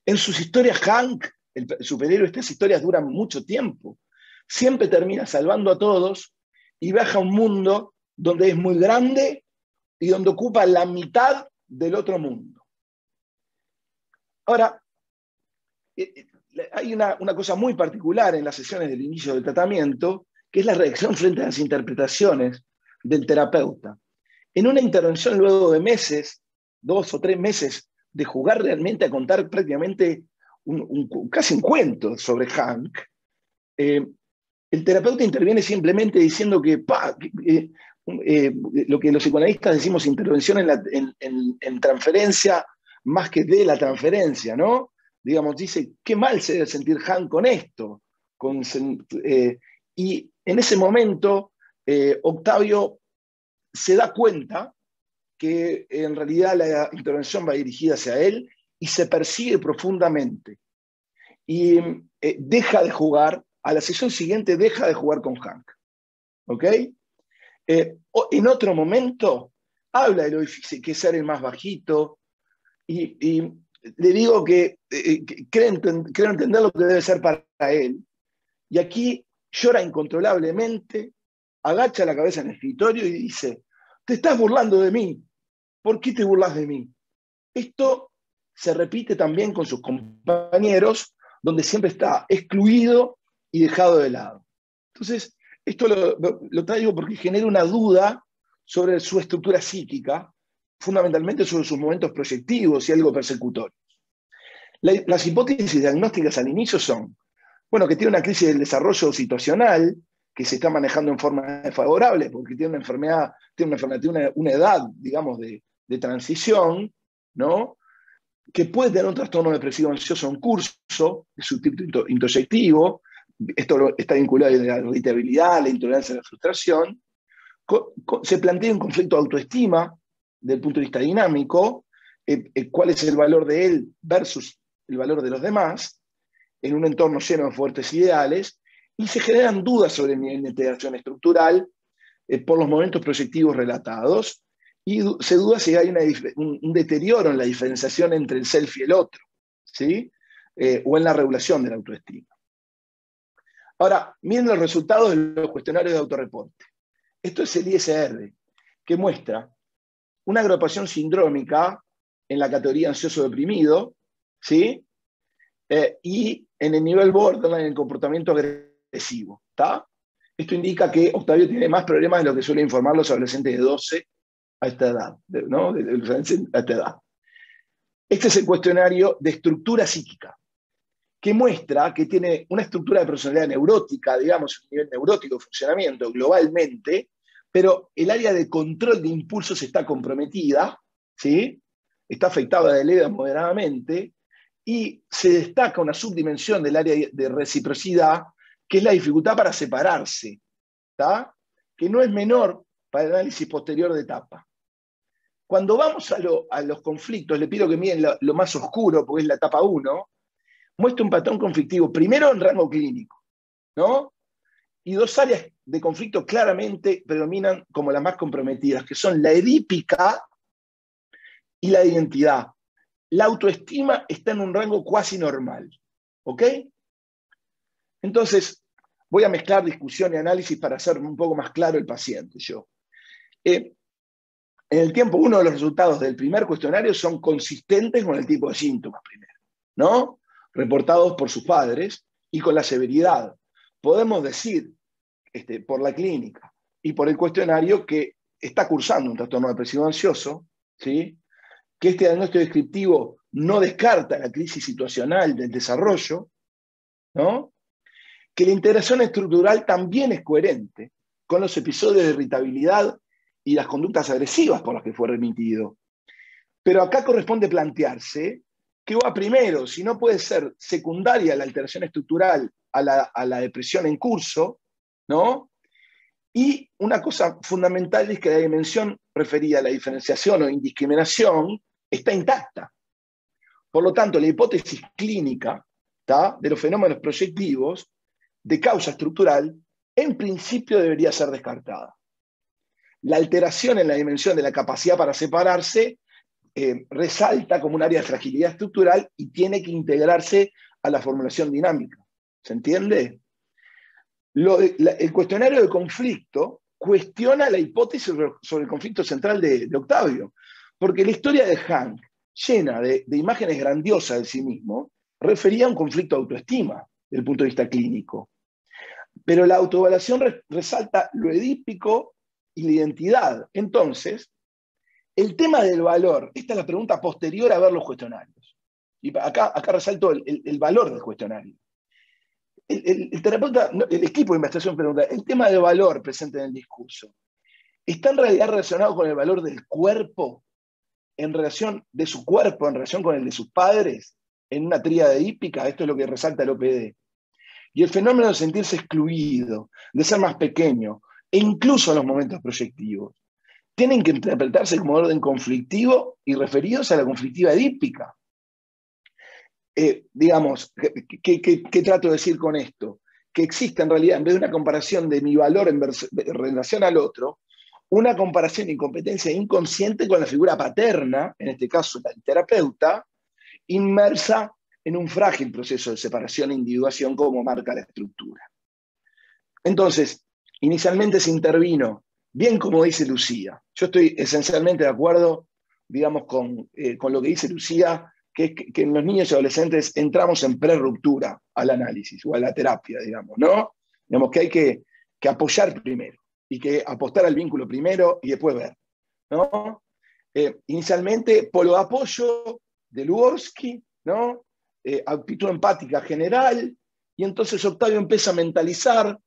En sus historias, Hank, el superhéroe, estas historias duran mucho tiempo. Siempre termina salvando a todos y viaja a un mundo donde es muy grande y donde ocupa la mitad del otro mundo. Ahora, hay una cosa muy particular en las sesiones del inicio del tratamiento, que es la reacción frente a las interpretaciones del terapeuta. En una intervención luego de meses, 2 o 3 meses, de jugar realmente a contar prácticamente casi un cuento sobre Hank, el terapeuta interviene simplemente diciendo que lo que los psicoanalistas decimos intervención en transferencia más que de la transferencia, ¿no? Digamos, dice, qué mal se debe sentir Hank con esto. Y en ese momento, Octavio se da cuenta que en realidad la intervención va dirigida hacia él y se persigue profundamente. Y deja de jugar, a la sesión siguiente deja de jugar con Hank. ¿Ok? En otro momento habla de lo difícil que es ser el más bajito y le digo que creo entender lo que debe ser para él. Y aquí llora incontrolablemente, agacha la cabeza en el escritorio y dice, te estás burlando de mí. ¿Por qué te burlas de mí? Esto se repite también con sus compañeros, donde siempre está excluido y dejado de lado. Entonces, esto lo traigo porque genera una duda sobre su estructura psíquica, fundamentalmente sobre sus momentos proyectivos y algo persecutorios. Las hipótesis diagnósticas al inicio son, bueno, que tiene una crisis del desarrollo situacional, que se está manejando en forma desfavorable, porque tiene una enfermedad, tiene una edad, digamos, de transición, ¿no? Que puede tener un trastorno depresivo ansioso en curso, de subtipo introyectivo. Esto está vinculado a la irritabilidad, la intolerancia a la frustración. Se plantea un conflicto de autoestima desde el punto de vista dinámico, cuál es el valor de él versus el valor de los demás, en un entorno lleno de fuertes ideales, y se generan dudas sobre el nivel de integración estructural por los momentos proyectivos relatados, y se duda si hay un deterioro en la diferenciación entre el self y el otro, ¿sí? O en la regulación de la autoestima. Ahora, miren los resultados de los cuestionarios de autorreporte. Esto es el ISR, que muestra una agrupación sindrómica en la categoría ansioso deprimido, ¿sí? Y en el nivel borderline, en el comportamiento agresivo, ¿está? Esto indica que Octavio tiene más problemas de lo que suelen informar los adolescentes de 12 a esta edad, ¿no? A esta edad. Este es el cuestionario de estructura psíquica, que muestra que tiene una estructura de personalidad neurótica, digamos, un nivel neurótico de funcionamiento globalmente, pero el área de control de impulsos está comprometida, ¿sí? Está afectada de leve a moderadamente, y se destaca una subdimensión del área de reciprocidad, que es la dificultad para separarse, ¿tá? Que no es menor para el análisis posterior de etapa. Cuando vamos a los conflictos, le pido que miren lo más oscuro, porque es la etapa 1, muestra un patrón conflictivo, primero en rango clínico, ¿no? Y 2 áreas de conflicto claramente predominan como las más comprometidas, que son la edípica y la identidad. La autoestima está en un rango cuasi normal, ¿ok? Entonces, voy a mezclar discusión y análisis para hacer un poco más claro el paciente yo. En el tiempo, uno de los resultados del primer cuestionario son consistentes con el tipo de síntomas primero, ¿no? Reportados por sus padres y con la severidad. Podemos decir, por la clínica y por el cuestionario, que está cursando un trastorno depresivo ansioso, ¿sí? Que este diagnóstico descriptivo no descarta la crisis situacional del desarrollo, ¿no? Que la integración estructural también es coherente con los episodios de irritabilidad y las conductas agresivas por las que fue remitido. Pero acá corresponde plantearse qué va primero, si no puede ser secundaria la alteración estructural a la depresión en curso, ¿no? Y una cosa fundamental es que la dimensión referida a la diferenciación o indiscriminación está intacta. Por lo tanto, la hipótesis clínica, ¿tá?, de los fenómenos proyectivos de causa estructural, en principio debería ser descartada. La alteración en la dimensión de la capacidad para separarse resalta como un área de fragilidad estructural y tiene que integrarse a la formulación dinámica. ¿Se entiende? El cuestionario de conflicto cuestiona la hipótesis sobre el conflicto central de Octavio. Porque la historia de Hank, llena de imágenes grandiosas de sí mismo, refería a un conflicto de autoestima desde el punto de vista clínico. Pero la autoevaluación resalta lo edípico y la identidad. Entonces, el tema del valor, esta es la pregunta posterior a ver los cuestionarios. Y acá resalto el valor del cuestionario. El terapeuta, el equipo de investigación pregunta, el tema de valor presente en el discurso, ¿está en realidad relacionado con el valor del cuerpo, en relación de su cuerpo, en relación con el de sus padres, en una tríada edípica? Esto es lo que resalta el OPD. Y el fenómeno de sentirse excluido, de ser más pequeño, e incluso en los momentos proyectivos, tienen que interpretarse como orden conflictivo y referidos a la conflictiva edípica. Digamos, ¿qué trato de decir con esto? Que existe en realidad, en vez de una comparación de mi valor en relación al otro, una comparación y competencia inconsciente con la figura paterna, en este caso la del terapeuta, inmersa en un frágil proceso de separación e individuación como marca la estructura. Entonces, inicialmente se intervino, bien como dice Lucía. Yo estoy esencialmente de acuerdo, digamos, con lo que dice Lucía, que es que en los niños y adolescentes entramos en prerruptura al análisis o a la terapia, digamos, ¿no? Digamos que hay que apoyar primero y que apostar al vínculo primero y después ver, ¿no? Inicialmente, polo de apoyo de Lugorsky, ¿no? Actitud empática general, y entonces Octavio empieza a mentalizar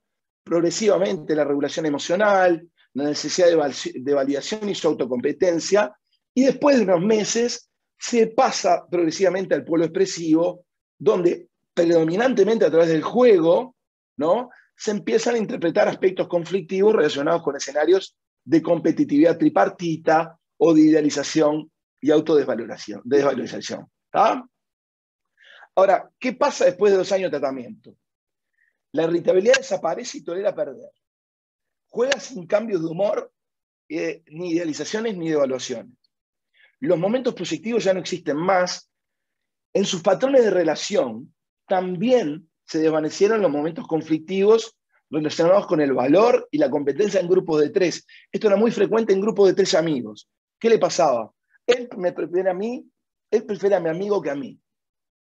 progresivamente la regulación emocional, la necesidad de validación y su autocompetencia, y después de unos meses se pasa progresivamente al polo expresivo, donde predominantemente a través del juego, ¿no?, se empiezan a interpretar aspectos conflictivos relacionados con escenarios de competitividad tripartita o de idealización y autodesvalorización. ¿Tá? Ahora, ¿qué pasa después de 2 años de tratamiento? La irritabilidad desaparece y tolera perder. Juega sin cambios de humor, ni idealizaciones ni devaluaciones. Los momentos positivos ya no existen más. En sus patrones de relación también se desvanecieron los momentos conflictivos relacionados con el valor y la competencia en grupos de 3. Esto era muy frecuente en grupos de 3 amigos. ¿Qué le pasaba? Él me prefiere a mí, él prefiere a mi amigo que a mí.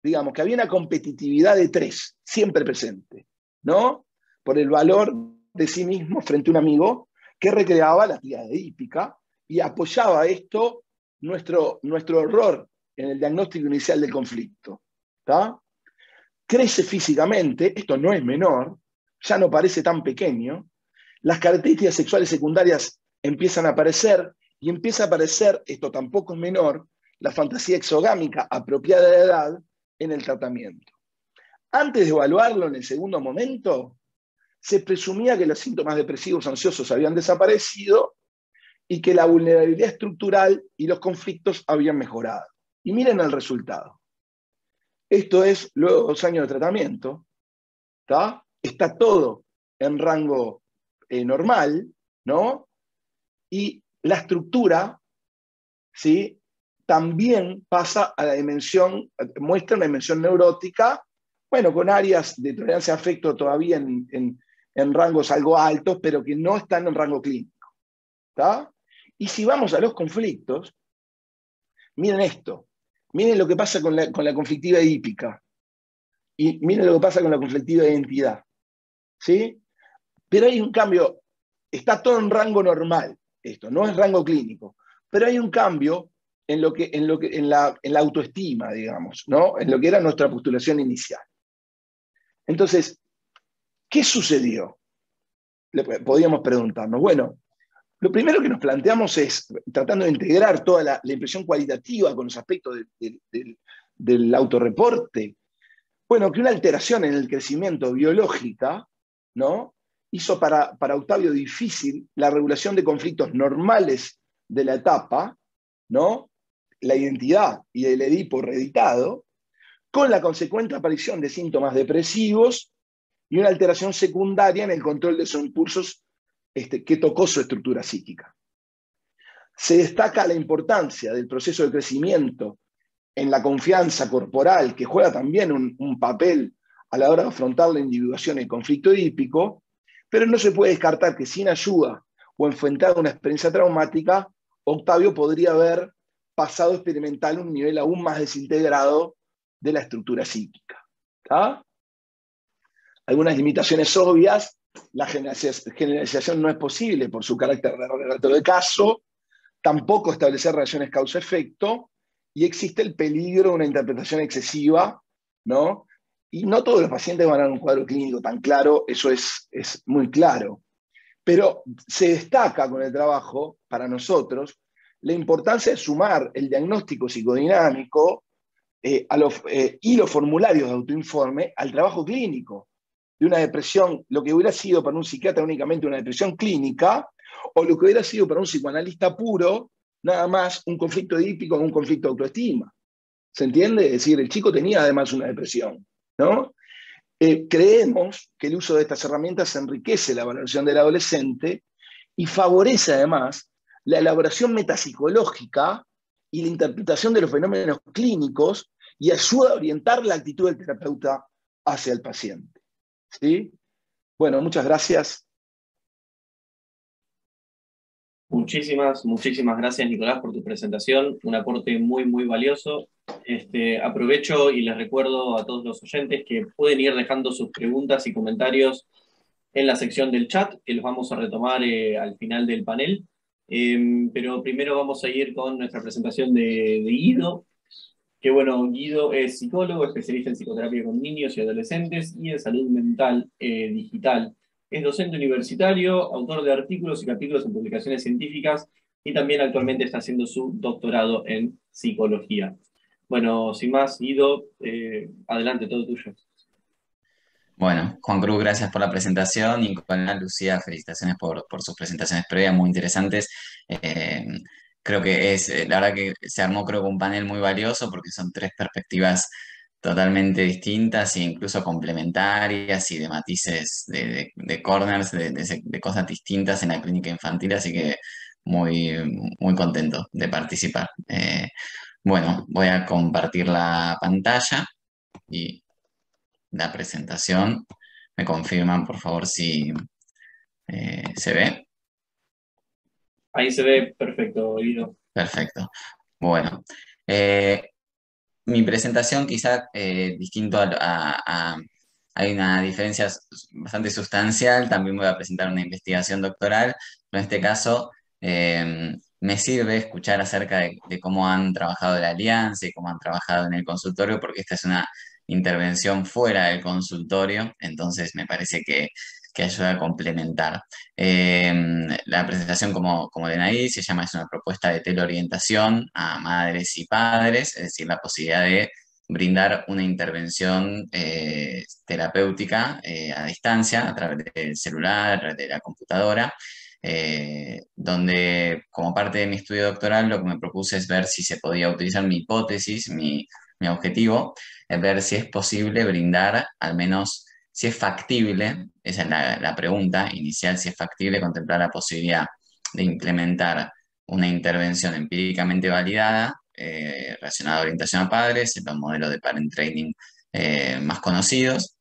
Digamos que había una competitividad de 3, siempre presente, ¿no? Por el valor de sí mismo frente a un amigo que recreaba la tríada edípica y apoyaba esto, nuestro error en el diagnóstico inicial del conflicto. ¿Tá? Crece físicamente, esto no es menor, ya no parece tan pequeño, las características sexuales secundarias empiezan a aparecer, y empieza a aparecer, esto tampoco es menor, la fantasía exogámica apropiada de la edad en el tratamiento. Antes de evaluarlo en el segundo momento, se presumía que los síntomas depresivos ansiosos habían desaparecido y que la vulnerabilidad estructural y los conflictos habían mejorado. Y miren el resultado. Esto es luego de 2 años de tratamiento, ¿tá? Está todo en rango normal, ¿no? Y la estructura, ¿sí?, también pasa a la dimensión, muestra una dimensión neurótica, bueno, con áreas de tolerancia a afecto todavía en rangos algo altos, pero que no están en rango clínico. ¿Tá? Y si vamos a los conflictos, miren esto, miren lo que pasa con la conflictiva edípica, y miren lo que pasa con la conflictiva de identidad. ¿Sí? Pero hay un cambio, está todo en rango normal, esto, no es rango clínico, pero hay un cambio en la autoestima, digamos, ¿no? En lo que era nuestra postulación inicial. Entonces, ¿qué sucedió? Podríamos preguntarnos. Bueno, lo primero que nos planteamos es, tratando de integrar toda la impresión cualitativa con los aspectos del autorreporte, bueno, que una alteración en el crecimiento biológica, ¿no?, hizo para Octavio difícil la regulación de conflictos normales de la etapa, ¿no?, la identidad y el Edipo hereditado, con la consecuente aparición de síntomas depresivos y una alteración secundaria en el control de sus impulsos que tocó su estructura psíquica. Se destaca la importancia del proceso de crecimiento en la confianza corporal, que juega también un papel a la hora de afrontar la individuación y el conflicto edípico, pero no se puede descartar que sin ayuda o enfrentado a una experiencia traumática, Octavio podría haber pasado a experimentar un nivel aún más desintegrado de la estructura psíquica. ¿Tá? Algunas limitaciones obvias: la generalización no es posible por su carácter de relato de caso, tampoco establecer relaciones causa-efecto, y existe el peligro de una interpretación excesiva, ¿no? Y no todos los pacientes van a dar un cuadro clínico tan claro, eso es muy claro. Pero se destaca con el trabajo, para nosotros, la importancia de sumar el diagnóstico psicodinámico y los formularios de autoinforme al trabajo clínico de una depresión, lo que hubiera sido para un psiquiatra únicamente una depresión clínica, o lo que hubiera sido para un psicoanalista puro, nada más un conflicto edípico con un conflicto de autoestima. ¿Se entiende? Es decir, el chico tenía además una depresión, ¿no? Creemos que el uso de estas herramientas enriquece la valoración del adolescente y favorece además la elaboración metapsicológica y la interpretación de los fenómenos clínicos, y ayuda a orientar la actitud del terapeuta hacia el paciente. ¿Sí? Bueno, muchas gracias. Muchísimas gracias, Nicolás, por tu presentación, un aporte muy, muy valioso. Aprovecho y les recuerdo a todos los oyentes que pueden ir dejando sus preguntas y comentarios en la sección del chat, que los vamos a retomar al final del panel. Pero primero vamos a ir con nuestra presentación de Guido, que bueno, Guido es psicólogo, especialista en psicoterapia con niños y adolescentes y en salud mental digital. Es docente universitario, autor de artículos y capítulos en publicaciones científicas, y también actualmente está haciendo su doctorado en psicología. Bueno, sin más, Guido, adelante, todo tuyo. Bueno, Juan Cruz, gracias por la presentación. Nicolás, Lucía, felicitaciones por sus presentaciones previas, muy interesantes. Eh, Creo que la verdad que se armó, creo que un panel muy valioso porque son tres perspectivas totalmente distintas e incluso complementarias y de matices, de corners, de cosas distintas en la clínica infantil, así que muy, muy contento de participar. Bueno, voy a compartir la pantalla y la presentación. Me confirman, por favor, si se ve. Ahí se ve perfecto, Guido. Perfecto. Bueno, mi presentación quizá distinto hay una diferencia bastante sustancial. También voy a presentar una investigación doctoral, pero en este caso me sirve escuchar acerca de cómo han trabajado la alianza y cómo han trabajado en el consultorio, porque esta es una intervención fuera del consultorio, entonces me parece que ayuda a complementar. La presentación, como ven ahí, se llama, es una propuesta de teleorientación a madres y padres, es decir, la posibilidad de brindar una intervención terapéutica a distancia, a través del celular, a través de la computadora, donde como parte de mi estudio doctoral lo que me propuse es ver si se podía utilizar mi hipótesis, mi objetivo, es ver si es posible brindar, al menos si es factible, esa es la pregunta inicial, si es factible contemplar la posibilidad de implementar una intervención empíricamente validada relacionada a orientación a padres, en los modelos de parent training más conocidos,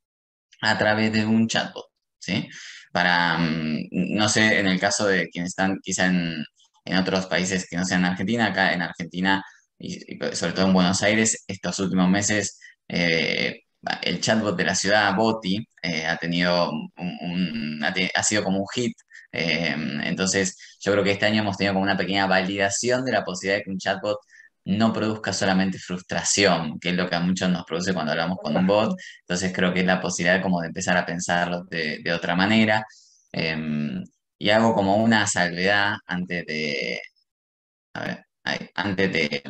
a través de un chatbot, ¿sí? Para, no sé, en el caso de quienes están quizá en otros países que no sean Argentina, acá en Argentina y sobre todo en Buenos Aires, estos últimos meses, el chatbot de la ciudad, Boti, ha tenido ha sido como un hit. Entonces, yo creo que este año hemos tenido como una pequeña validación de la posibilidad de que un chatbot no produzca solamente frustración, que es lo que a muchos nos produce cuando hablamos con un bot. Entonces creo que es la posibilidad como de empezar a pensarlo de otra manera. Y hago como una salvedad antes a ver, antes de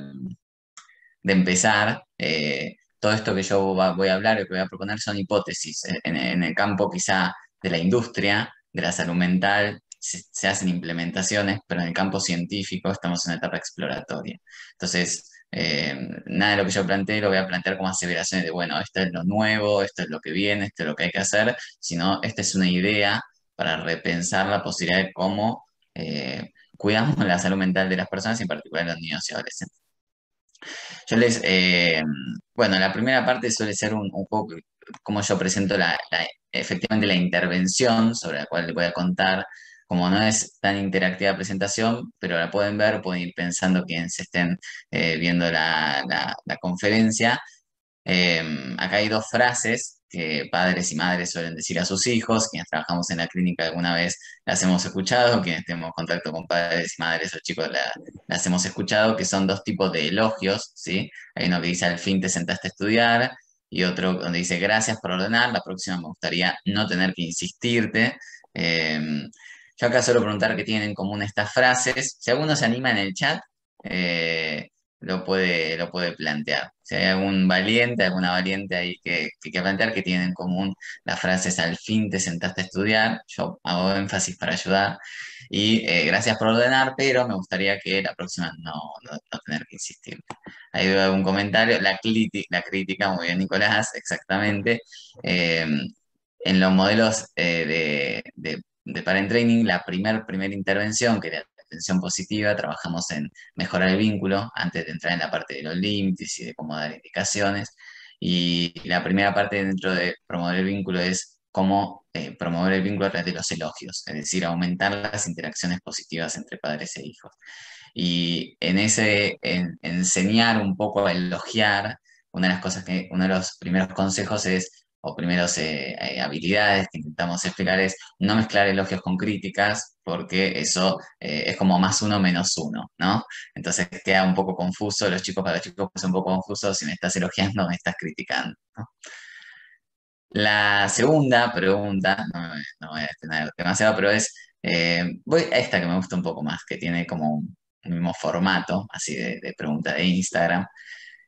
empezar. Todo esto que yo voy a hablar y que voy a proponer son hipótesis. En el campo quizá de la industria, de la salud mental, se hacen implementaciones, pero en el campo científico estamos en una etapa exploratoria. Entonces, nada de lo que yo planteé lo voy a plantear como aseveraciones de, bueno, esto es lo nuevo, esto es lo que viene, esto es lo que hay que hacer, sino esta es una idea para repensar la posibilidad de cómo cuidamos la salud mental de las personas, y en particular de los niños y adolescentes. Yo bueno, la primera parte suele ser un poco como yo presento efectivamente la intervención sobre la cual les voy a contar como no es tan interactiva la presentación, pero la pueden ver, pueden ir pensando quienes estén viendo la conferencia. Acá hay dos frases que padres y madres suelen decir a sus hijos. Quienes trabajamos en la clínica alguna vez las hemos escuchado, quienes tenemos contacto con padres y madres o chicos las hemos escuchado, que son dos tipos de elogios, ¿sí? Hay uno que dice al fin te sentaste a estudiar y otro donde dice gracias por ordenar, la próxima me gustaría no tener que insistirte. Yo acá suelo preguntar qué tienen en común estas frases. Si alguno se anima en el chat, eh, lo puede plantear. Si hay algún valiente, alguna valiente ahí que quiera plantear que tienen en común las frases al fin te sentaste a estudiar, yo hago énfasis para ayudar. Y gracias por ordenar, pero me gustaría que la próxima no tener que insistir. Ahí veo algún comentario. La crítica, muy bien, Nicolás, exactamente. Eh, en los modelos de Parent Training, la primera intervención, que era la atención positiva, trabajamos en mejorar el vínculo antes de entrar en la parte de los límites y de cómo dar indicaciones. Y la primera parte dentro de promover el vínculo es cómo promover el vínculo a través de los elogios, es decir, aumentar las interacciones positivas entre padres e hijos. Y en enseñar un poco a elogiar, una de las cosas uno de los primeros consejos es, o primeros habilidades que intentamos explicar es no mezclar elogios con críticas, porque eso es como más uno menos uno, ¿no? Entonces queda un poco confuso, para los chicos es un poco confuso, si me estás elogiando, me estás criticando, ¿no? La segunda pregunta, no voy a extender demasiado, pero voy a esta que me gusta un poco más, que tiene como un mismo formato, así de pregunta de Instagram.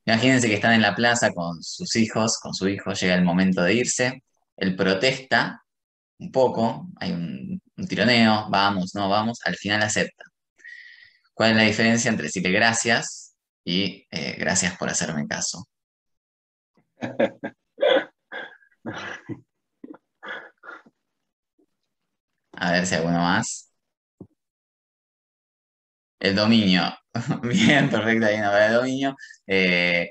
Imagínense que están en la plaza con sus hijos, con su hijo, llega el momento de irse, él protesta un poco, hay un tironeo, vamos, no vamos, al final acepta. ¿Cuál es la diferencia entre decirle gracias y gracias por hacerme caso? A ver si alguno más. El dominio. Bien, perfecto, ahí no, el dominio. Eh,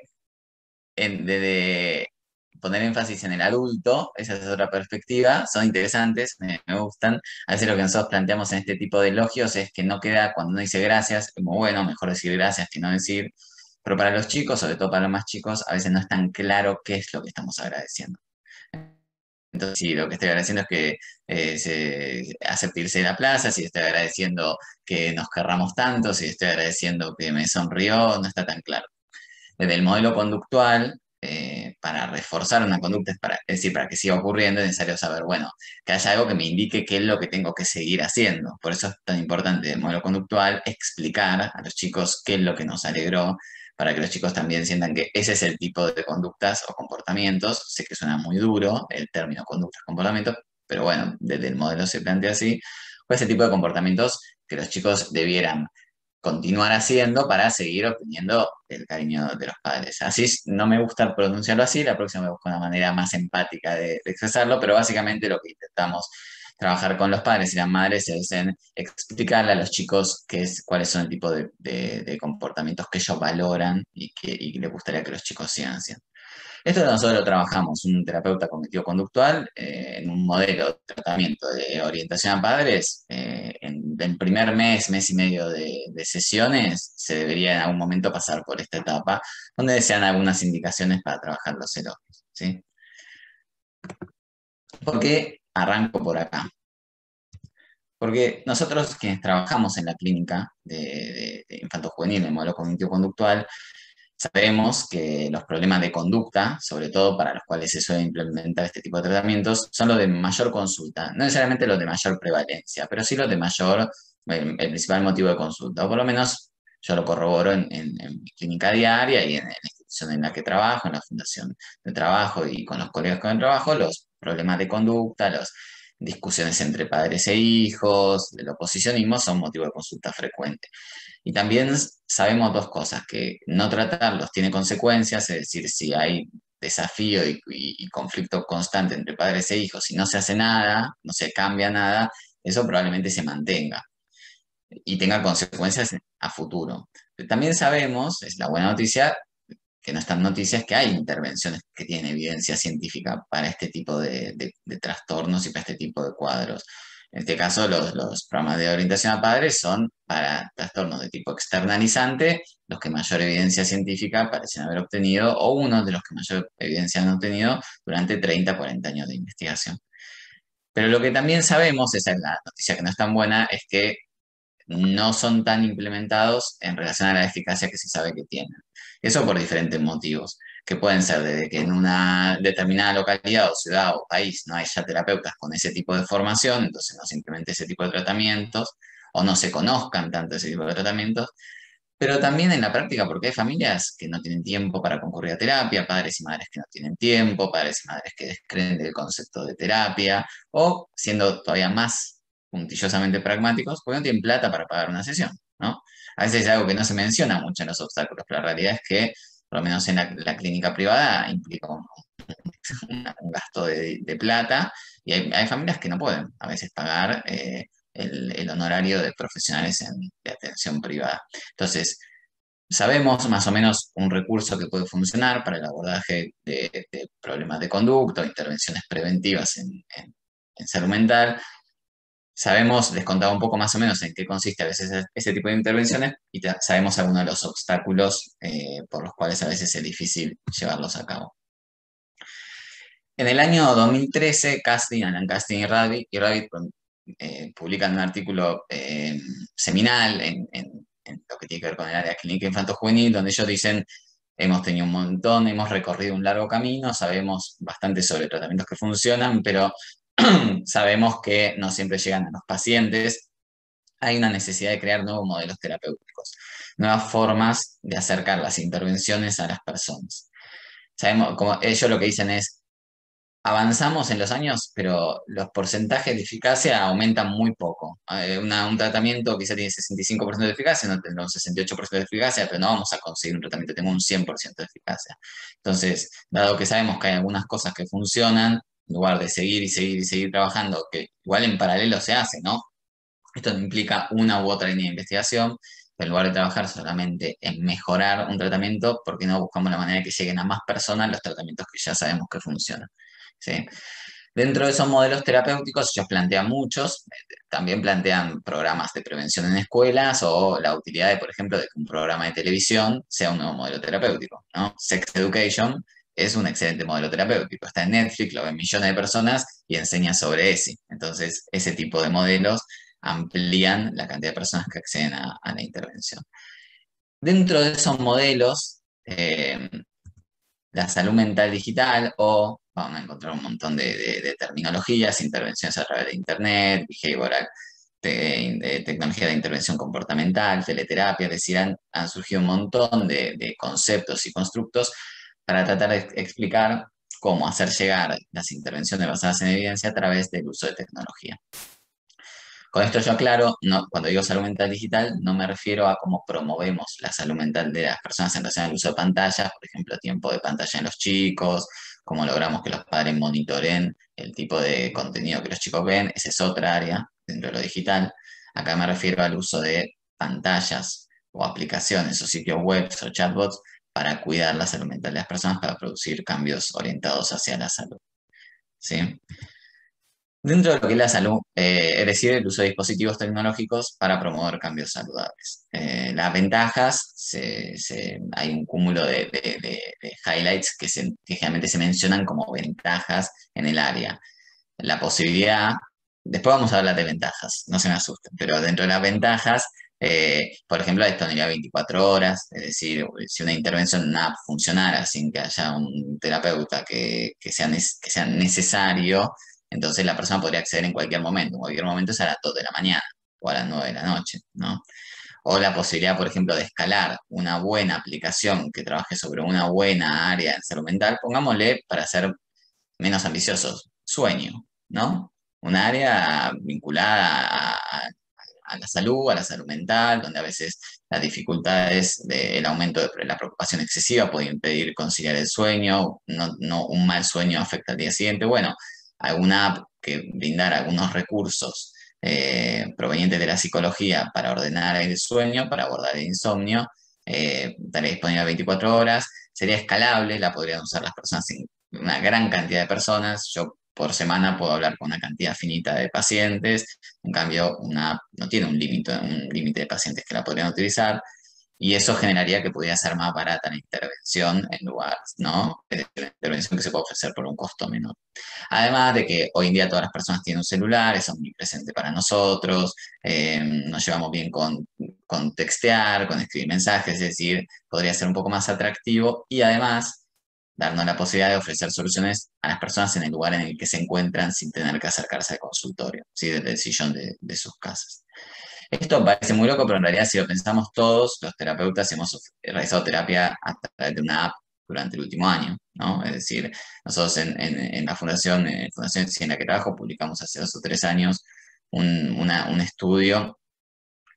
de poner énfasis en el adulto, esa es otra perspectiva, son interesantes, me gustan. A veces lo que nosotros planteamos en este tipo de elogios es que no queda, cuando uno dice gracias, como bueno, mejor decir gracias que no decir, pero para los chicos, sobre todo para los más chicos, a veces no es tan claro qué es lo que estamos agradeciendo. Entonces, si lo que estoy agradeciendo es que se acepte irse de la plaza, si estoy agradeciendo que nos querramos tanto, si estoy agradeciendo que me sonrió, no está tan claro. Desde el modelo conductual, para reforzar una conducta, es decir, para que siga ocurriendo, es necesario saber, bueno, que haya algo que me indique qué es lo que tengo que seguir haciendo. Por eso es tan importante el modelo conductual explicar a los chicos qué es lo que nos alegró, para que los chicos también sientan que ese es el tipo de conductas o comportamientos. Sé que suena muy duro el término conductas, comportamientos, pero bueno, desde el modelo se plantea así, o ese tipo de comportamientos que los chicos debieran continuar haciendo para seguir obteniendo el cariño de los padres. Así no me gusta pronunciarlo así, la próxima me busco una manera más empática de expresarlo, pero básicamente lo que intentamos trabajar con los padres y las madres es en explicarle a los chicos cuáles son el tipo de comportamientos que ellos valoran y les gustaría que los chicos sigan haciendo. Esto nosotros lo trabajamos, un terapeuta cognitivo-conductual, en un modelo de tratamiento de orientación a padres. En el primer mes y medio de sesiones, se debería en algún momento pasar por esta etapa, donde desean algunas indicaciones para trabajar los elogios, ¿sí? ¿Por qué arranco por acá? Porque nosotros quienes trabajamos en la clínica de infanto juvenil, en el modelo cognitivo-conductual, sabemos que los problemas de conducta, sobre todo para los cuales se suele implementar este tipo de tratamientos, son los de mayor consulta. No necesariamente los de mayor prevalencia, pero sí los de mayor, el principal motivo de consulta. O por lo menos yo lo corroboro en mi clínica diaria y en la institución en la que trabajo, en la fundación de trabajo y con los colegas con el trabajo, los problemas de conducta, las discusiones entre padres e hijos, el oposicionismo son motivo de consulta frecuente. Y también sabemos dos cosas, que no tratarlos tiene consecuencias, es decir, si hay desafío y conflicto constante entre padres e hijos, si no se hace nada, no se cambia nada, eso probablemente se mantenga y tenga consecuencias a futuro. Pero también sabemos, es la buena noticia, que no están noticias, que hay intervenciones que tienen evidencia científica para este tipo de trastornos y para este tipo de cuadros. En este caso, los programas de orientación a padres son para trastornos de tipo externalizante, los que mayor evidencia científica parecen haber obtenido, o uno de los que mayor evidencia han obtenido durante 30, 40 años de investigación. Pero lo que también sabemos, esa es la noticia que no es tan buena, es que no son tan implementados en relación a la eficacia que se sabe que tienen. Eso por diferentes motivos, que pueden ser desde que en una determinada localidad o ciudad o país no haya terapeutas con ese tipo de formación, entonces no se implemente ese tipo de tratamientos, o no se conozcan tanto ese tipo de tratamientos, pero también en la práctica, porque hay familias que no tienen tiempo para concurrir a terapia, padres y madres que no tienen tiempo, padres y madres que descreen del concepto de terapia, o siendo todavía más puntillosamente pragmáticos, porque no tienen plata para pagar una sesión, ¿no? A veces es algo que no se menciona mucho en los obstáculos, pero la realidad es que, por lo menos en la clínica privada, implica un gasto de plata, y hay familias que no pueden a veces pagar el honorario de profesionales de atención privada. Entonces, sabemos más o menos un recurso que puede funcionar para el abordaje de problemas de conducta o intervenciones preventivas en salud mental. Sabemos, les contaba un poco más o menos en qué consiste a veces ese tipo de intervenciones y sabemos algunos de los obstáculos por los cuales a veces es difícil llevarlos a cabo. En el año 2013, Alan Casting y Rabbit publican un artículo seminal en lo que tiene que ver con el área clínica infanto-juvenil, donde ellos dicen, hemos tenido un montón, hemos recorrido un largo camino, sabemos bastante sobre tratamientos que funcionan, pero sabemos que no siempre llegan a los pacientes. Hay una necesidad de crear nuevos modelos terapéuticos, nuevas formas de acercar las intervenciones a las personas. Sabemos, como ellos lo que dicen es, avanzamos en los años, pero los porcentajes de eficacia aumentan muy poco. Un tratamiento quizá tiene 65% de eficacia, no tendrá un 68% de eficacia, pero no vamos a conseguir un tratamiento que tenga un 100% de eficacia. Entonces, dado que sabemos que hay algunas cosas que funcionan, en lugar de seguir y seguir y seguir trabajando, que igual en paralelo se hace, ¿no? Esto no implica una u otra línea de investigación, pero en lugar de trabajar solamente en mejorar un tratamiento, ¿por qué no buscamos la manera de que lleguen a más personas los tratamientos que ya sabemos que funcionan? ¿Sí? Dentro de esos modelos terapéuticos, ellos plantean muchos, también plantean programas de prevención en escuelas o la utilidad de, por ejemplo, de que un programa de televisión sea un nuevo modelo terapéutico, ¿no? Sex Education es un excelente modelo terapéutico, está en Netflix, lo ven millones de personas y enseña sobre ese. Entonces, ese tipo de modelos amplían la cantidad de personas que acceden a la intervención. Dentro de esos modelos, la salud mental digital o vamos a encontrar un montón de terminologías, intervenciones a través de Internet, behavioral, de tecnología de intervención comportamental, teleterapia, es decir, han surgido un montón de conceptos y constructos para tratar de explicar cómo hacer llegar las intervenciones basadas en evidencia a través del uso de tecnología. Con esto yo aclaro, no, cuando digo salud mental digital, no me refiero a cómo promovemos la salud mental de las personas en relación al uso de pantallas, por ejemplo, tiempo de pantalla en los chicos, cómo logramos que los padres monitoren el tipo de contenido que los chicos ven, esa es otra área dentro de lo digital. Acá me refiero al uso de pantallas o aplicaciones o sitios web o chatbots para cuidar la salud mental de las personas, para producir cambios orientados hacia la salud. ¿Sí? Dentro de lo que es la salud, es decir, el uso de dispositivos tecnológicos para promover cambios saludables. Las ventajas, hay un cúmulo de highlights que generalmente se mencionan como ventajas en el área. La posibilidad, después vamos a hablar de ventajas, no se me asusten, pero dentro de las ventajas, por ejemplo, la disponibilidad 24 horas, es decir, si una intervención en una app funcionara sin que haya un terapeuta que sea necesario, entonces la persona podría acceder en cualquier momento es a las 2 de la mañana o a las 9 de la noche, ¿no? O la posibilidad, por ejemplo, de escalar una buena aplicación que trabaje sobre una buena área en salud mental, pongámosle, para ser menos ambiciosos, sueño, ¿no? Un área vinculada a la salud mental, donde a veces las dificultades del aumento de la preocupación excesiva puede impedir conciliar el sueño, no un mal sueño afecta al día siguiente. Bueno, alguna app que brindara algunos recursos provenientes de la psicología para ordenar el sueño, para abordar el insomnio, estaría disponible 24 horas, sería escalable, la podrían usar las personas, una gran cantidad de personas. Yo por semana puedo hablar con una cantidad finita de pacientes. En cambio, una app no tiene un límite de pacientes que la podrían utilizar, y eso generaría que pudiera ser más barata la intervención en lugar, ¿no? Es decir, la intervención que se puede ofrecer por un costo menor. Además de que hoy en día todas las personas tienen un celular, es omnipresente para nosotros, nos llevamos bien con textear, con escribir mensajes, es decir, podría ser un poco más atractivo y además darnos la posibilidad de ofrecer soluciones a las personas en el lugar en el que se encuentran sin tener que acercarse al consultorio, ¿sí? Desde el sillón de sus casas. Esto parece muy loco, pero en realidad si lo pensamos todos, los terapeutas hemos realizado terapia a través de una app durante el último año, ¿no? Es decir, nosotros en la fundación, en la que trabajo, publicamos hace 2 o 3 años un estudio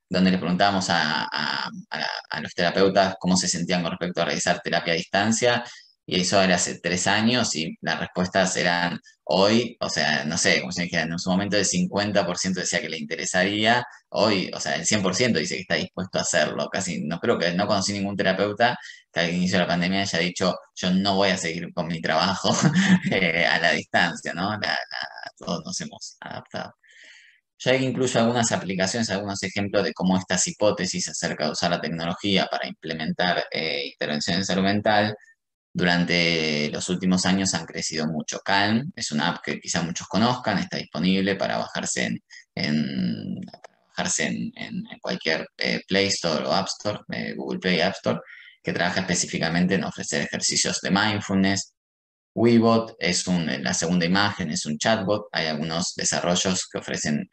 donde le preguntábamos a los terapeutas cómo se sentían con respecto a realizar terapia a distancia, y eso era hace 3 años, y las respuestas eran hoy, o sea, no sé, como si me dijeran, en su momento el 50% decía que le interesaría, hoy, o sea, el 100% dice que está dispuesto a hacerlo. Casi, no creo que, no conocí ningún terapeuta que al inicio de la pandemia haya dicho, yo no voy a seguir con mi trabajo a la distancia, ¿no? Todos nos hemos adaptado. Ya hay incluso algunas aplicaciones, algunos ejemplos de cómo estas hipótesis acerca de usar la tecnología para implementar intervenciones en salud mental durante los últimos años han crecido mucho. Calm es una app que quizá muchos conozcan, está disponible para bajarse en cualquier Play Store o App Store, Google Play App Store, que trabaja específicamente en ofrecer ejercicios de mindfulness. Webot la segunda imagen, es un chatbot. Hay algunos desarrollos que ofrecen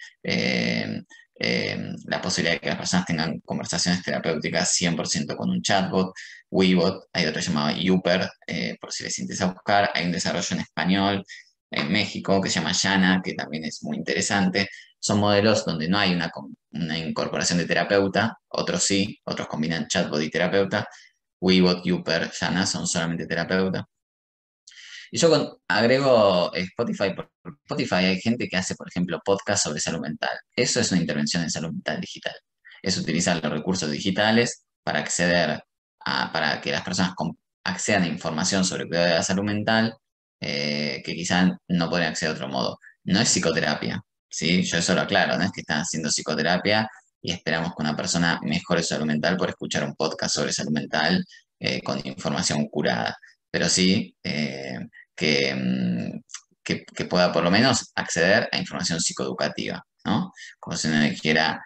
la posibilidad de que las personas tengan conversaciones terapéuticas 100% con un chatbot. Webot, hay otro llamado Uper, por si les interesa buscar. Hay un desarrollo en español en México que se llama Yana, que también es muy interesante. Son modelos donde no hay una incorporación de terapeuta, otros sí, otros combinan chatbot y terapeuta. Webot, Uper, Yana son solamente terapeuta. Y yo agrego Spotify. Por Spotify hay gente que hace, por ejemplo, podcast sobre salud mental. Eso es una intervención en salud mental digital. Es utilizar los recursos digitales para para que las personas accedan a información sobre el cuidado de la salud mental, que quizás no podrían acceder de otro modo. No es psicoterapia, ¿sí? Yo eso lo aclaro, no es que están haciendo psicoterapia y esperamos que una persona mejore su salud mental por escuchar un podcast sobre salud mental con información curada. Pero sí, que, mm, que pueda por lo menos acceder a información psicoeducativa, ¿no? Como si uno quiera,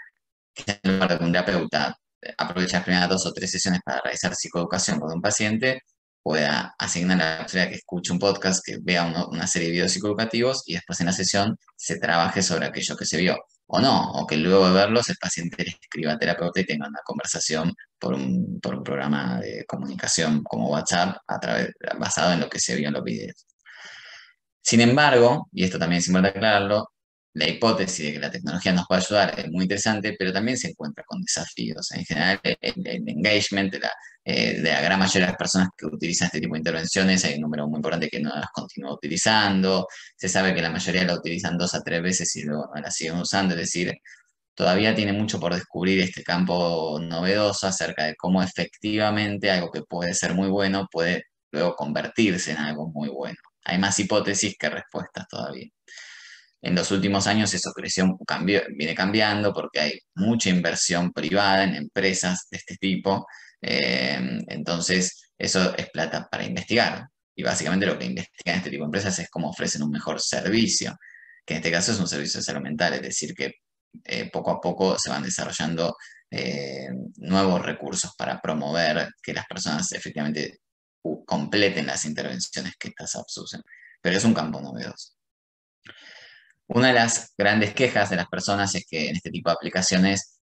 que en lugar de que un terapeuta aproveche las primeras 2 o 3 sesiones para realizar psicoeducación con un paciente, pueda asignar a la persona que escuche un podcast, que vea una serie de videos psicoeducativos y después en la sesión se trabaje sobre aquello que se vio. O no, o que luego de verlos el paciente le escriba al terapeuta y tenga una conversación por un programa de comunicación como WhatsApp basado en lo que se vio en los videos. Sin embargo, y esto también es importante aclararlo, la hipótesis de que la tecnología nos puede ayudar es muy interesante, pero también se encuentra con desafíos. En general, el engagement de la gran mayoría de las personas que utilizan este tipo de intervenciones, hay un número muy importante que no las continúa utilizando. Se sabe que la mayoría la utilizan 2 a 3 veces y luego no la siguen usando. Es decir, todavía tiene mucho por descubrir este campo novedoso acerca de cómo efectivamente algo que puede ser muy bueno puede luego convertirse en algo muy bueno. Hay más hipótesis que respuestas todavía. En los últimos años eso viene cambiando porque hay mucha inversión privada en empresas de este tipo. Entonces, eso es plata para investigar. Y básicamente lo que investigan este tipo de empresas es cómo ofrecen un mejor servicio, que en este caso es un servicio de salud mental, es decir, que poco a poco se van desarrollando nuevos recursos para promover que las personas efectivamente completen las intervenciones que estas apps usen. Pero es un campo novedoso. Una de las grandes quejas de las personas es que en este tipo de aplicaciones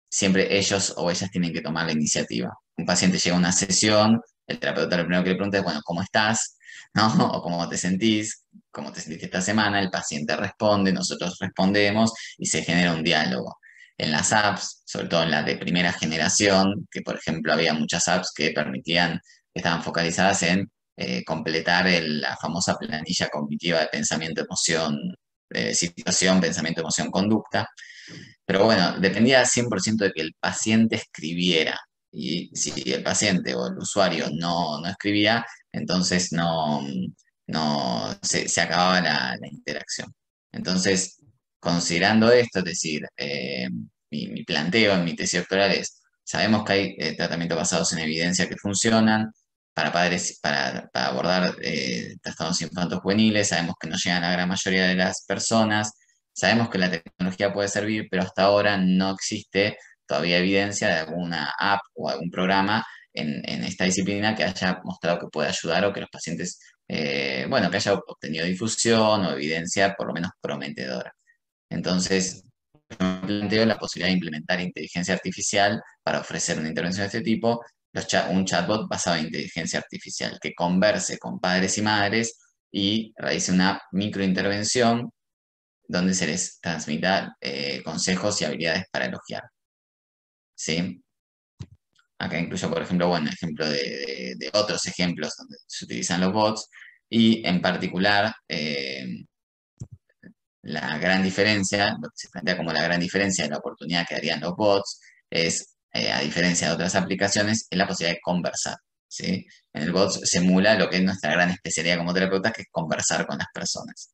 siempre ellos o ellas tienen que tomar la iniciativa. Un paciente llega a una sesión, el terapeuta lo primero que le pregunta es, bueno, ¿cómo estás? ¿No? O ¿cómo te sentís? ¿Cómo te sentiste esta semana? El paciente responde, nosotros respondemos y se genera un diálogo. En las apps, sobre todo en la de primera generación, que por ejemplo había muchas apps que estaban focalizadas en completar la famosa planilla cognitiva de pensamiento, emoción, situación, pensamiento, emoción, conducta. Pero bueno, dependía 100% de que el paciente escribiera. Y si el paciente o el usuario no escribía, entonces se acababa la interacción. Entonces, considerando esto, es decir, mi planteo en mi tesis doctoral es, sabemos que hay tratamientos basados en evidencia que funcionan para padres, para abordar trastornos infantos-juveniles, sabemos que no llegan a la gran mayoría de las personas, sabemos que la tecnología puede servir, pero hasta ahora no existe todavía evidencia de alguna app o algún programa en esta disciplina que haya mostrado que puede ayudar o que los pacientes, bueno, que haya obtenido difusión o evidencia por lo menos prometedora. Entonces, planteo la posibilidad de implementar inteligencia artificial para ofrecer una intervención de este tipo, un chatbot basado en inteligencia artificial que converse con padres y madres y realice una microintervención donde se les transmita consejos y habilidades para elogiar. ¿Sí? Acá incluyo, por ejemplo, bueno, ejemplo de otros ejemplos donde se utilizan los bots y en particular la gran diferencia, lo que se plantea como la gran diferencia de la oportunidad que darían los bots es, a diferencia de otras aplicaciones, es la posibilidad de conversar. ¿Sí? En el bot se emula lo que es nuestra gran especialidad como terapeutas, que es conversar con las personas.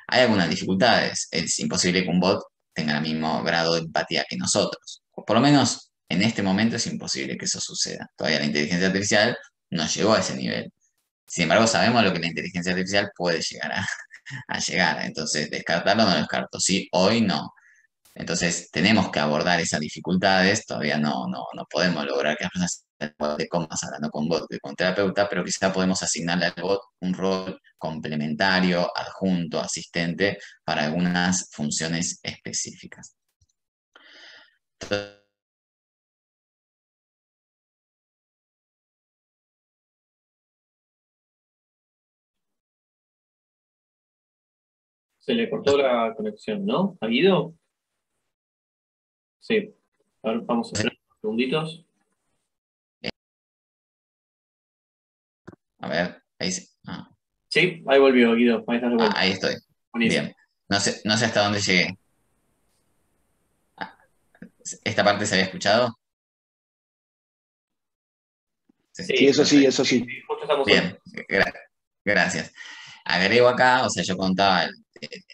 Hay algunas dificultades. Es imposible que un bot tenga el mismo grado de empatía que nosotros. O por lo menos en este momento es imposible que eso suceda. Todavía la inteligencia artificial no llegó a ese nivel. Sin embargo, sabemos lo que la inteligencia artificial puede llegar a llegar. Entonces, descartarlo no lo descarto. Sí, hoy no. Entonces, tenemos que abordar esas dificultades. Todavía no podemos lograr que las personas de comas hablando con bot, con terapeuta, pero quizá podemos asignarle al bot un rol complementario, adjunto, asistente para algunas funciones específicas. Se le cortó la conexión, ¿no? ¿Ha ido? Sí. A ver, vamos a esperar unos segunditos. A ver, ahí sí. Sí, ahí volvió, Guido. Ahí estás de vuelta. Ahí estoy. Buenísimo. Bien. No sé hasta dónde llegué. ¿Esta parte se había escuchado? Sí, eso sí, eso sí. Justo estamos Bien, gracias. Agrego acá, o sea, yo contaba el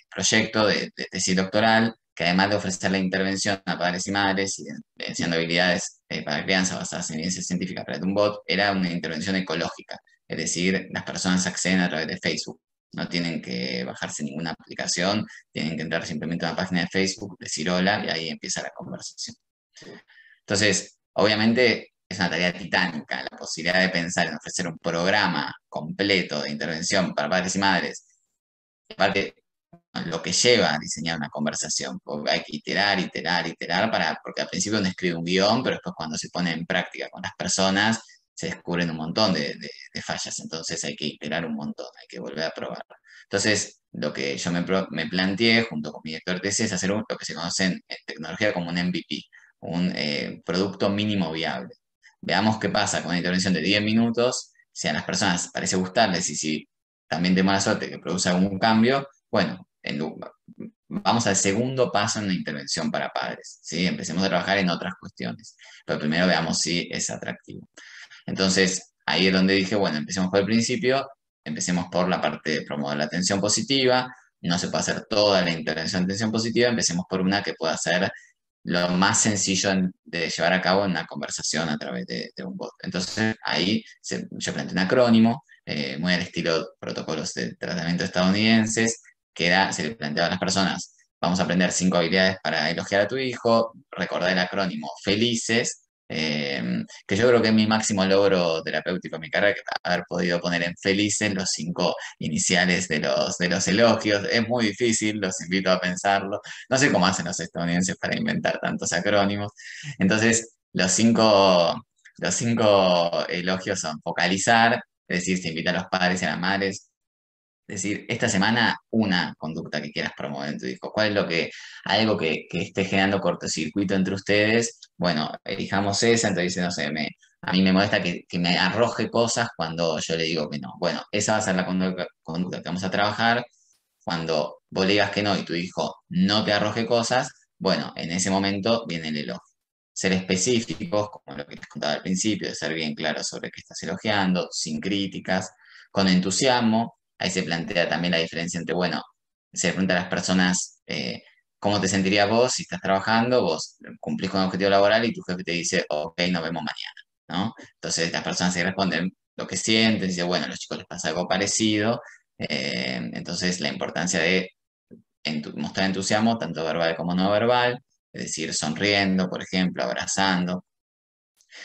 proyecto de tesis doctoral, que además de ofrecer la intervención a padres y madres y enseñando habilidades para crianza basadas en evidencia científica para un bot, era una intervención ecológica. Es decir, las personas acceden a través de Facebook. No tienen que bajarse ninguna aplicación, tienen que entrar simplemente a una página de Facebook, decir hola y ahí empieza la conversación. Entonces, obviamente es una tarea titánica la posibilidad de pensar en ofrecer un programa completo de intervención para padres y madres. Aparte, lo que lleva a diseñar una conversación, porque hay que iterar, porque al principio uno escribe un guión, pero después cuando se pone en práctica con las personas, se descubren un montón de fallas, entonces hay que iterar un montón, hay que volver a probarlo. Entonces, lo que yo me planteé junto con mi director de tesis es hacer lo que se conoce en tecnología como un MVP, un producto mínimo viable. Veamos qué pasa con una intervención de 10 minutos, si a las personas parece gustarles y si también tenemos la suerte que produce algún cambio, bueno, vamos al segundo paso en la intervención para padres, ¿sí? Empecemos a trabajar en otras cuestiones, pero primero veamos si es atractivo. Entonces, ahí es donde dije, bueno, empecemos por el principio, empecemos por la parte de promover la atención positiva, no se puede hacer toda la intervención de atención positiva, empecemos por una que pueda ser lo más sencillo de llevar a cabo en una conversación a través de un bot. Entonces, ahí yo planteé un acrónimo, muy al estilo protocolos de tratamiento estadounidenses, que se le planteaba a las personas, vamos a aprender 5 habilidades para elogiar a tu hijo, recordar el acrónimo FELICES, que yo creo que es mi máximo logro terapéutico en mi carrera, que haber podido poner en felices los 5 iniciales de los elogios. Es muy difícil, los invito a pensarlo. No sé cómo hacen los estadounidenses para inventar tantos acrónimos. Entonces, los cinco elogios son focalizar, es decir, se invita a los padres y a las madres. Es decir, esta semana una conducta que quieras promover en tu hijo. ¿Cuál es algo que esté generando cortocircuito entre ustedes? Bueno, elijamos esa, entonces, no sé, a mí me molesta que me arroje cosas cuando yo le digo que no. Bueno, esa va a ser la conducta que vamos a trabajar. Cuando vos le digas que no y tu hijo no te arroje cosas, bueno, en ese momento viene el elogio. Ser específicos, como lo que les contaba al principio, de ser bien claros sobre qué estás elogiando, sin críticas, con entusiasmo. ahí se plantea también la diferencia entre, bueno, se le pregunta a las personas cómo te sentirías vos si estás trabajando, vos cumplís con el objetivo laboral y tu jefe te dice, ok, nos vemos mañana, ¿no? Entonces las personas se responden lo que sienten, dice, bueno, a los chicos les pasa algo parecido, entonces la importancia de mostrar entusiasmo, tanto verbal como no verbal, es decir, sonriendo, por ejemplo, abrazando,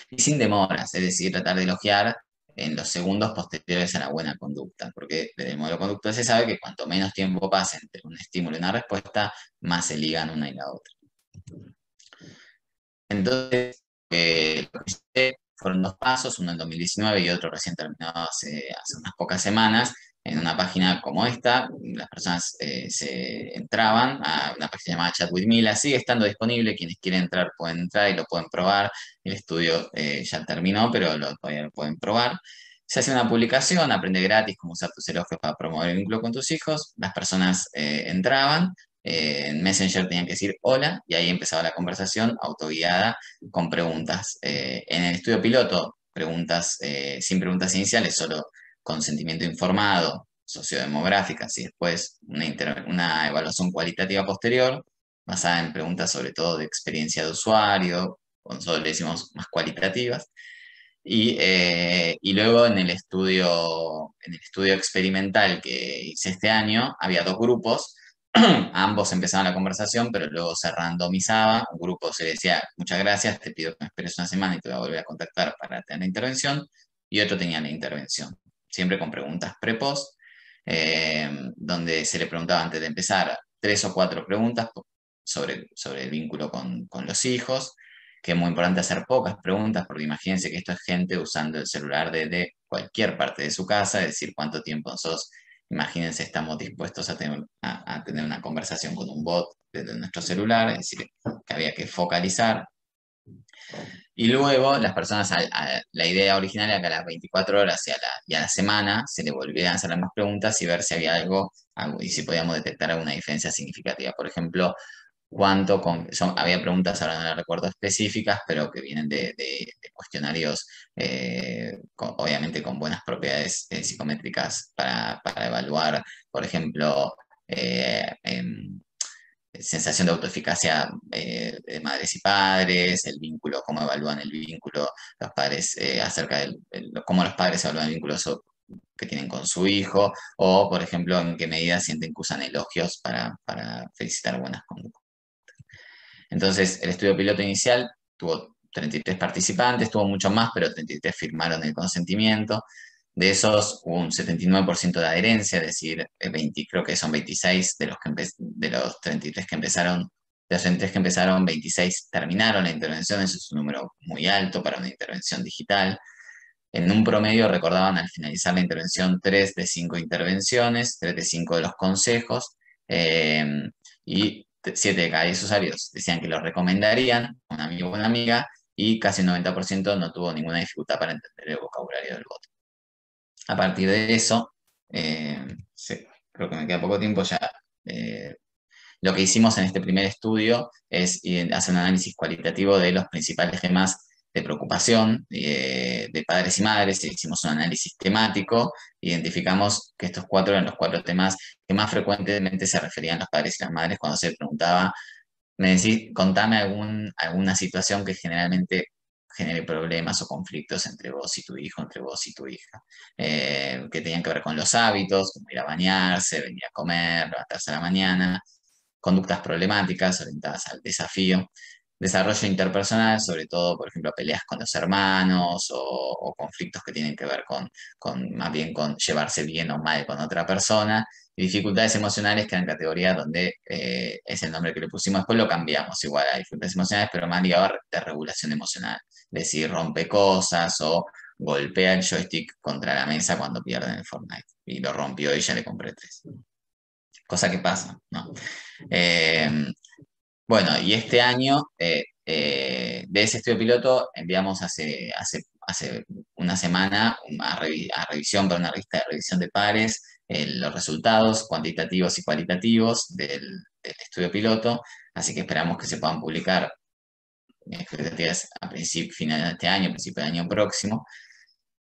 y sin demoras, es decir, tratar de elogiar en los segundos posteriores a la buena conducta, porque desde el modelo conductual se sabe que cuanto menos tiempo pase entre un estímulo y una respuesta, más se ligan una y la otra. Entonces, lo que hice fueron 2 pasos, uno en 2019 y otro recién terminado hace unas pocas semanas. En una página como esta, las personas se entraban a una página llamada Chat with Mila, sigue estando disponible, quienes quieren entrar pueden entrar y lo pueden probar. El estudio ya terminó, pero todavía lo pueden probar. Se hace una publicación, aprende gratis cómo usar tus elogios para promover el vínculo con tus hijos. Las personas entraban, en Messenger tenían que decir hola y ahí empezaba la conversación autoguiada con preguntas. En el estudio piloto, preguntas sin preguntas iniciales, solo consentimiento informado, sociodemográficas y después una evaluación cualitativa posterior basada en preguntas sobre todo de experiencia de usuario, nosotros le decimos más cualitativas. Y luego en el estudio experimental que hice este año, había 2 grupos. Ambos empezaban la conversación, pero luego se randomizaba. Un grupo se decía, muchas gracias, te pido que me esperes una semana y te voy a volver a contactar para tener la intervención. Y otro tenía la intervención, siempre con preguntas pre-post, donde se le preguntaba antes de empezar 3 o 4 preguntas sobre el vínculo con los hijos, que es muy importante hacer pocas preguntas, porque imagínense que esto es gente usando el celular desde cualquier parte de su casa, es decir, cuánto tiempo nosotros, imagínense, estamos dispuestos a tener una conversación con un bot desde nuestro celular, es decir, que había que focalizar. Y luego las personas, la idea original era que a las 24 horas y a la semana se le volvieran a hacer las mismas preguntas y ver si había algo y si podíamos detectar alguna diferencia significativa. Por ejemplo, había preguntas, ahora no las recuerdo específicas, pero que vienen de cuestionarios, obviamente con buenas propiedades psicométricas para evaluar, por ejemplo, sensación de autoeficacia de madres y padres, el vínculo, cómo evalúan el vínculo los padres acerca cómo los padres evalúan el vínculo que tienen con su hijo, o por ejemplo, en qué medida sienten que usan elogios para felicitar buenas conductas. Entonces, el estudio piloto inicial tuvo 33 participantes, tuvo muchos más, pero 33 firmaron el consentimiento. De esos hubo un 79% de adherencia, es decir, creo que son 26 de los 33 que empezaron, de los 33 que empezaron, 26 terminaron la intervención, eso es un número muy alto para una intervención digital. En un promedio recordaban al finalizar la intervención 3 de 5 intervenciones, 3 de 5 de los consejos, y 7 de cada 10 usuarios decían que lo recomendarían a un amigo o una amiga, y casi un 90% no tuvo ninguna dificultad para entender el vocabulario del bot. A partir de eso, creo que me queda poco tiempo ya. Lo que hicimos en este primer estudio es hacer un análisis cualitativo de los principales temas de preocupación de padres y madres. Hicimos un análisis temático, identificamos que estos 4 eran los 4 temas que más frecuentemente se referían los padres y las madres cuando se preguntaba, contame alguna situación que generalmente genere problemas o conflictos entre vos y tu hijo, entre vos y tu hija, que tenían que ver con los hábitos, como ir a bañarse, venir a comer, levantarse a la mañana, conductas problemáticas orientadas al desafío, desarrollo interpersonal, sobre todo, por ejemplo, peleas con los hermanos o conflictos que tienen que ver más bien con llevarse bien o mal con otra persona, y dificultades emocionales, que eran categorías donde es el nombre que le pusimos, después lo cambiamos igual a dificultades emocionales, pero más ligado de regulación emocional, es decir, rompe cosas o golpea el joystick contra la mesa cuando pierden el Fortnite, y lo rompió y ya le compré 3. Cosa que pasa, ¿no? Bueno, y este año, de ese estudio piloto, enviamos hace una semana a revisión para una revista de revisión de pares los resultados cuantitativos y cualitativos del estudio piloto, así que esperamos que se puedan publicar expectativas a final de este año, principio del año próximo.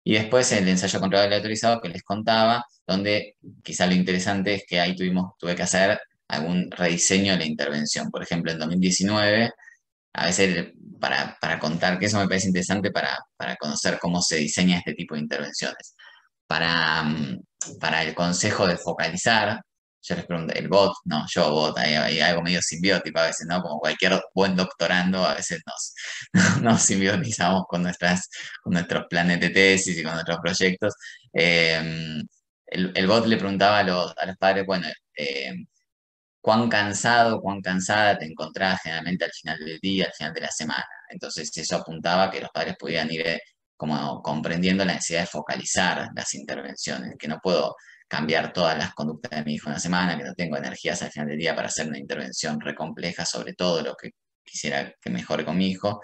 Y después el ensayo controlado y aleatorizado que les contaba, donde quizá lo interesante es que ahí tuve que hacer algún rediseño de la intervención. Por ejemplo, en 2019, a veces para contar, que eso me parece interesante para conocer cómo se diseña este tipo de intervenciones. Para el consejo de focalizar, yo les pregunto, el bot, no, yo bot, hay algo medio simbiótico a veces, ¿no? Como cualquier buen doctorando, a veces nos simbiotizamos con nuestros planes de tesis y con nuestros proyectos. Eh, el bot le preguntaba a los padres, bueno, cuán cansado, cuán cansada te encontrabas generalmente al final del día, al final de la semana. Entonces eso apuntaba a que los padres pudieran ir como comprendiendo la necesidad de focalizar las intervenciones, que no puedo cambiar todas las conductas de mi hijo en una semana, que no tengo energías al final del día para hacer una intervención re compleja sobre todo lo que quisiera que mejore con mi hijo.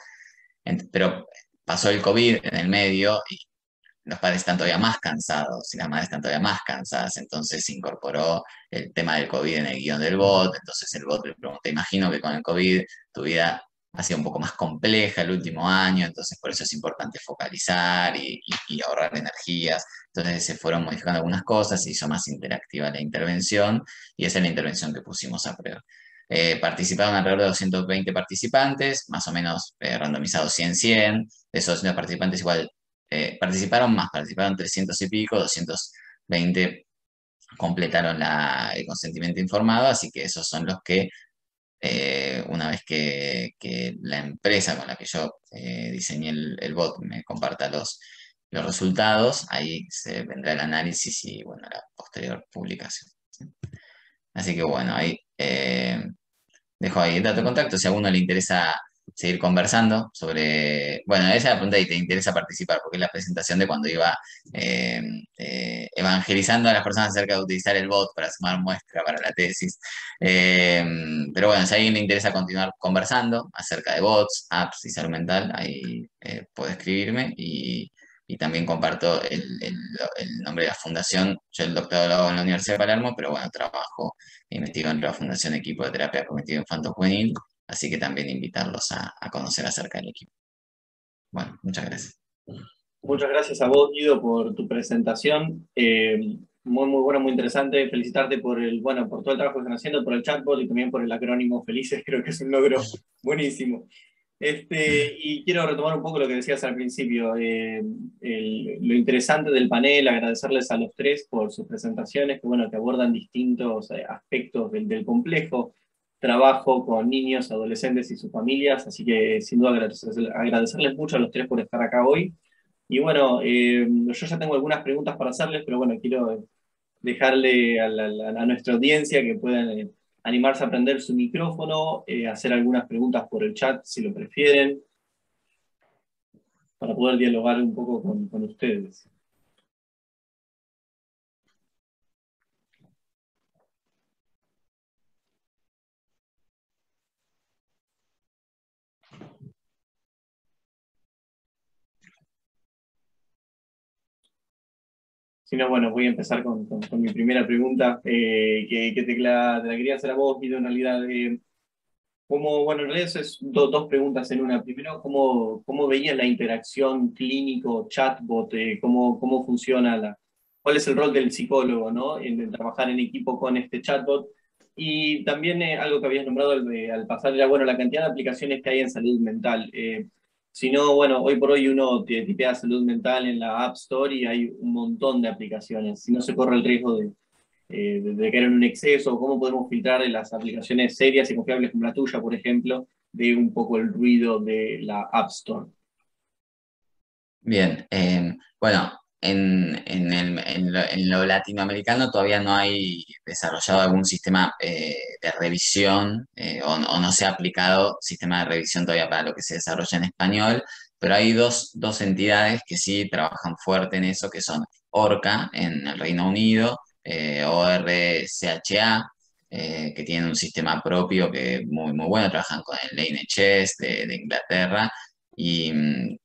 Pero pasó el COVID en el medio y los padres están todavía más cansados y las madres están todavía más cansadas, entonces se incorporó el tema del COVID en el guión del bot, entonces el bot le pregunta, imagino que con el COVID tu vida ha sido un poco más compleja el último año, entonces por eso es importante focalizar y ahorrar energías, entonces se fueron modificando algunas cosas, se hizo más interactiva la intervención y esa es la intervención que pusimos a prueba. Participaron alrededor de 220 participantes, más o menos randomizados 100-100, de esos 200 participantes igual participaron más, participaron 300 y pico, 220 completaron el consentimiento informado, así que esos son los que, una vez que la empresa con la que yo diseñé el bot me comparta los resultados, ahí se vendrá el análisis y, bueno, la posterior publicación. ¿Sí? Así que, bueno, ahí dejo ahí el dato de contacto si a uno le interesa seguir conversando sobre, bueno, esa es la pregunta y te interesa participar, porque es la presentación de cuando iba eh, evangelizando a las personas acerca de utilizar el bot para sumar muestra para la tesis. Eh, pero bueno, si a alguien le interesa continuar conversando acerca de bots, apps y salud mental, ahí puede escribirme y también comparto el nombre de la fundación. Yo el doctorado lo hago en la Universidad de Palermo, pero bueno, trabajo investigo en la Fundación Equipo de Terapia Cognitiva Infanto Juvenil, así que también invitarlos a conocer acerca del equipo. Bueno, muchas gracias. Muchas gracias a vos, Guido, por tu presentación. Muy, muy buena, muy interesante. Felicitarte bueno, por todo el trabajo que están haciendo, por el chatbot y también por el acrónimo Felices. Creo que es un logro buenísimo. Y quiero retomar un poco lo que decías al principio, lo interesante del panel, agradecerles a los tres por sus presentaciones, que, bueno, que abordan distintos aspectos del complejo trabajo con niños, adolescentes y sus familias, así que sin duda agradecerles mucho a los tres por estar acá hoy. Y bueno, yo ya tengo algunas preguntas para hacerles, pero bueno, quiero dejarle a nuestra audiencia que puedan animarse a prender su micrófono, hacer algunas preguntas por el chat si lo prefieren, para poder dialogar un poco con ustedes. Si no, bueno, voy a empezar con mi primera pregunta, que te la quería hacer a vos, Guido, en realidad. Bueno, en realidad es dos preguntas en una. Primero, ¿cómo veías la interacción clínico-chatbot? ¿Cómo funciona cuál es el rol del psicólogo, ¿no? En trabajar en equipo con este chatbot? Y también algo que habías nombrado al pasar era, bueno, la cantidad de aplicaciones que hay en salud mental. Si no, bueno, hoy por hoy uno tipea salud mental en la App Store y hay un montón de aplicaciones. Si no se corre el riesgo de caer en un exceso, cómo podemos filtrar en las aplicaciones serias y confiables como la tuya, por ejemplo, de un poco el ruido de la App Store. Bien, bueno, en lo latinoamericano todavía no hay desarrollado algún sistema de revisión o no se ha aplicado sistema de revisión todavía para lo que se desarrolla en español, pero hay dos entidades que sí trabajan fuerte en eso, que son ORCA en el Reino Unido, ORCHA, que tienen un sistema propio que es muy, muy bueno, trabajan con el NHS de Inglaterra y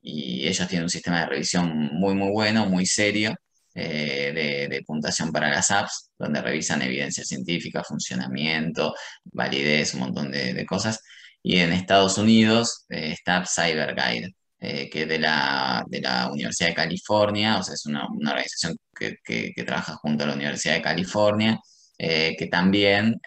ellos tienen un sistema de revisión muy, muy bueno, muy serio, de puntuación para las apps, donde revisan evidencia científica, funcionamiento, validez, un montón de cosas. Y en Estados Unidos está CyberGuide, que es de la Universidad de California, o sea, es una organización que trabaja junto a la Universidad de California, que también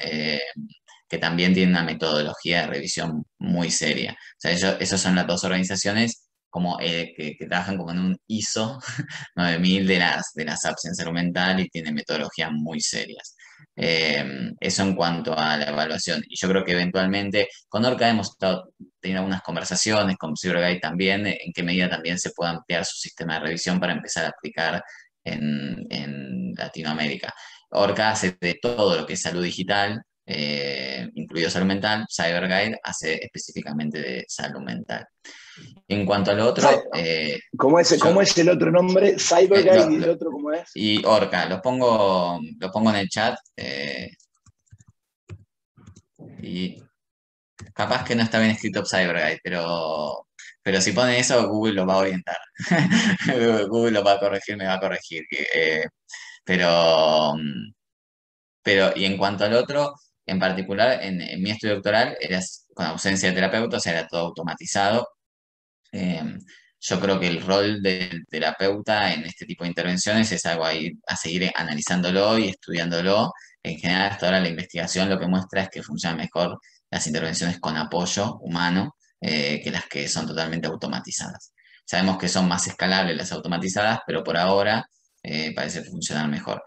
tiene una metodología de revisión muy seria. O sea, esas son las dos organizaciones como, que trabajan como en un ISO 9000 de las apps en salud mental y tienen metodologías muy serias. Eso en cuanto a la evaluación. Y yo creo que eventualmente con Orca hemos estado teniendo algunas conversaciones, con CyberGuide también, en qué medida también se puede ampliar su sistema de revisión para empezar a aplicar en Latinoamérica. Orca hace de todo lo que es salud digital, incluido salud mental. CyberGuide hace específicamente de salud mental. En cuanto al otro, ¿Cómo es el otro nombre? CyberGuide, y el otro, ¿cómo es? y Orca, lo pongo en el chat, y capaz que no está bien escrito CyberGuide, pero si pone eso, Google lo va a orientar. Google lo va a corregir, me va a corregir. Pero, y en cuanto al otro, en particular, en mi estudio doctoral, era con ausencia de terapeuta, o sea, era todo automatizado. Eh, yo creo que el rol del terapeuta en este tipo de intervenciones es algo a seguir analizándolo y estudiándolo. En general, hasta ahora la investigación lo que muestra es que funcionan mejor las intervenciones con apoyo humano, que las que son totalmente automatizadas. Sabemos que son más escalables las automatizadas, pero por ahora parece funcionar mejor.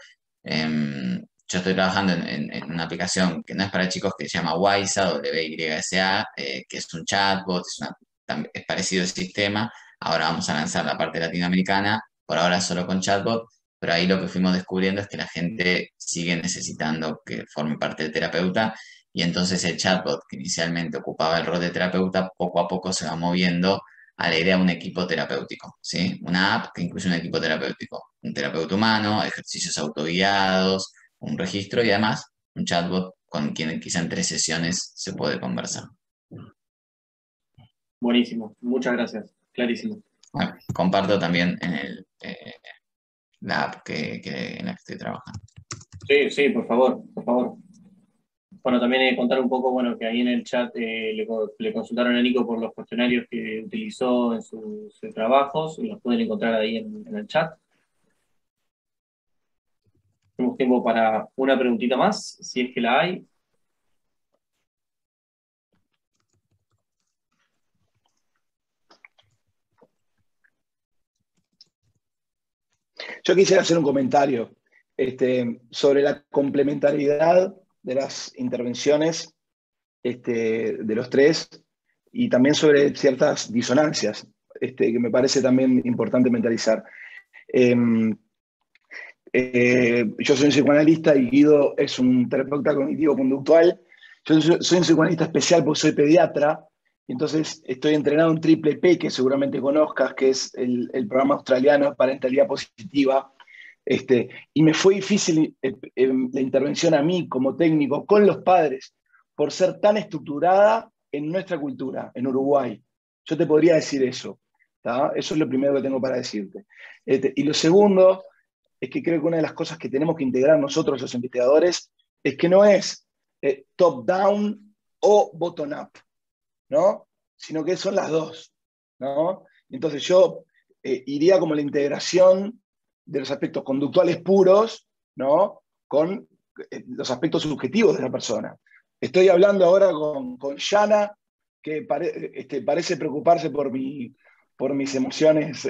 Yo estoy trabajando en una aplicación que no es para chicos, que se llama WYSA, WYSA, que es un chatbot, es parecido el sistema. Ahora vamos a lanzar la parte latinoamericana, por ahora solo con chatbot, pero ahí lo que fuimos descubriendo es que la gente sigue necesitando que forme parte del terapeuta, y entonces el chatbot, que inicialmente ocupaba el rol de terapeuta, poco a poco se va moviendo a la idea de un equipo terapéutico, ¿sí? Una app que incluye un equipo terapéutico, un terapeuta humano, ejercicios autoguiados, un registro y además un chatbot con quien quizá en 3 sesiones se puede conversar. Buenísimo, muchas gracias, clarísimo. Bueno, comparto también la app en la que estoy trabajando. Sí, sí, por favor, por favor. Bueno, también contar un poco, bueno, que ahí en el chat le consultaron a Nico por los cuestionarios que utilizó en sus trabajos, y los pueden encontrar ahí en el chat. Tenemos tiempo para una preguntita más, si es que la hay. Yo quisiera hacer un comentario sobre la complementariedad de las intervenciones de los tres, y también sobre ciertas disonancias que me parece también importante mentalizar. Yo soy un psicoanalista y Guido es un terapeuta cognitivo-conductual. Yo soy un psicoanalista especial porque soy pediatra, y entonces estoy entrenado en Triple P, que seguramente conozcas, que es el programa australiano de parentalidad positiva. Y me fue difícil la intervención a mí como técnico con los padres por ser tan estructurada en nuestra cultura, en Uruguay. Yo te podría decir eso, ¿tá? Eso es lo primero que tengo para decirte. Y lo segundo es que creo que una de las cosas que tenemos que integrar nosotros los investigadores es que no es top-down o bottom-up, ¿no? Sino que son las dos, ¿no? Entonces yo iría como la integración de los aspectos conductuales puros, ¿no? Con los aspectos subjetivos de la persona. Estoy hablando ahora con Yana, que parece preocuparse por mis emociones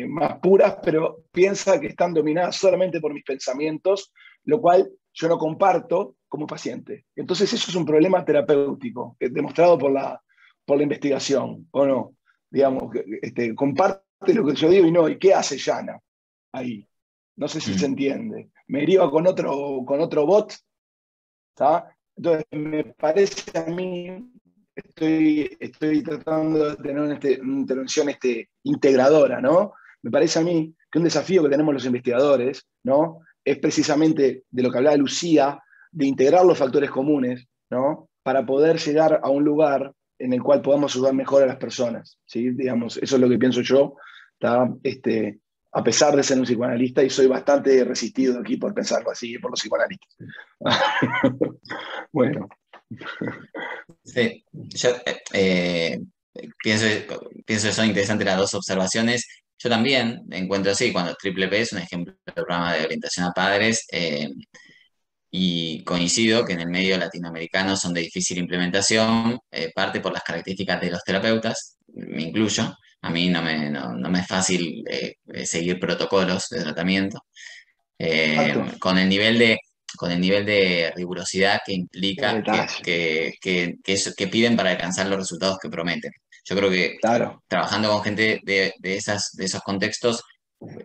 más puras, pero piensa que están dominadas solamente por mis pensamientos, lo cual yo no comparto como paciente. Entonces eso es un problema terapéutico, demostrado por la investigación, ¿o no? Digamos, comparte lo que yo digo y no, ¿y qué hace Yana ahí? No sé si se entiende. Me deriva con otro bot, ¿tá? Entonces me parece a mí, estoy tratando de tener una intervención integradora, ¿no? Me parece a mí que un desafío que tenemos los investigadores, ¿no? Es precisamente de lo que hablaba Lucía, de integrar los factores comunes, ¿no? Para poder llegar a un lugar en el cual podamos ayudar mejor a las personas, ¿sí? Digamos, eso es lo que pienso yo, ¿tá? A pesar de ser un psicoanalista, y soy bastante resistido aquí por pensarlo así, por los psicoanalistas. Bueno. Sí, yo pienso, pienso que son interesantes las dos observaciones. Yo también encuentro así, cuando Triple P es un ejemplo de programa de orientación a padres, y coincido que en el medio latinoamericano son de difícil implementación, parte por las características de los terapeutas, me incluyo. A mí no me es fácil seguir protocolos de tratamiento, Exacto, con el nivel de rigurosidad que el implica detalle, que piden para alcanzar los resultados que prometen. Yo creo que claro. trabajando con gente de esos contextos,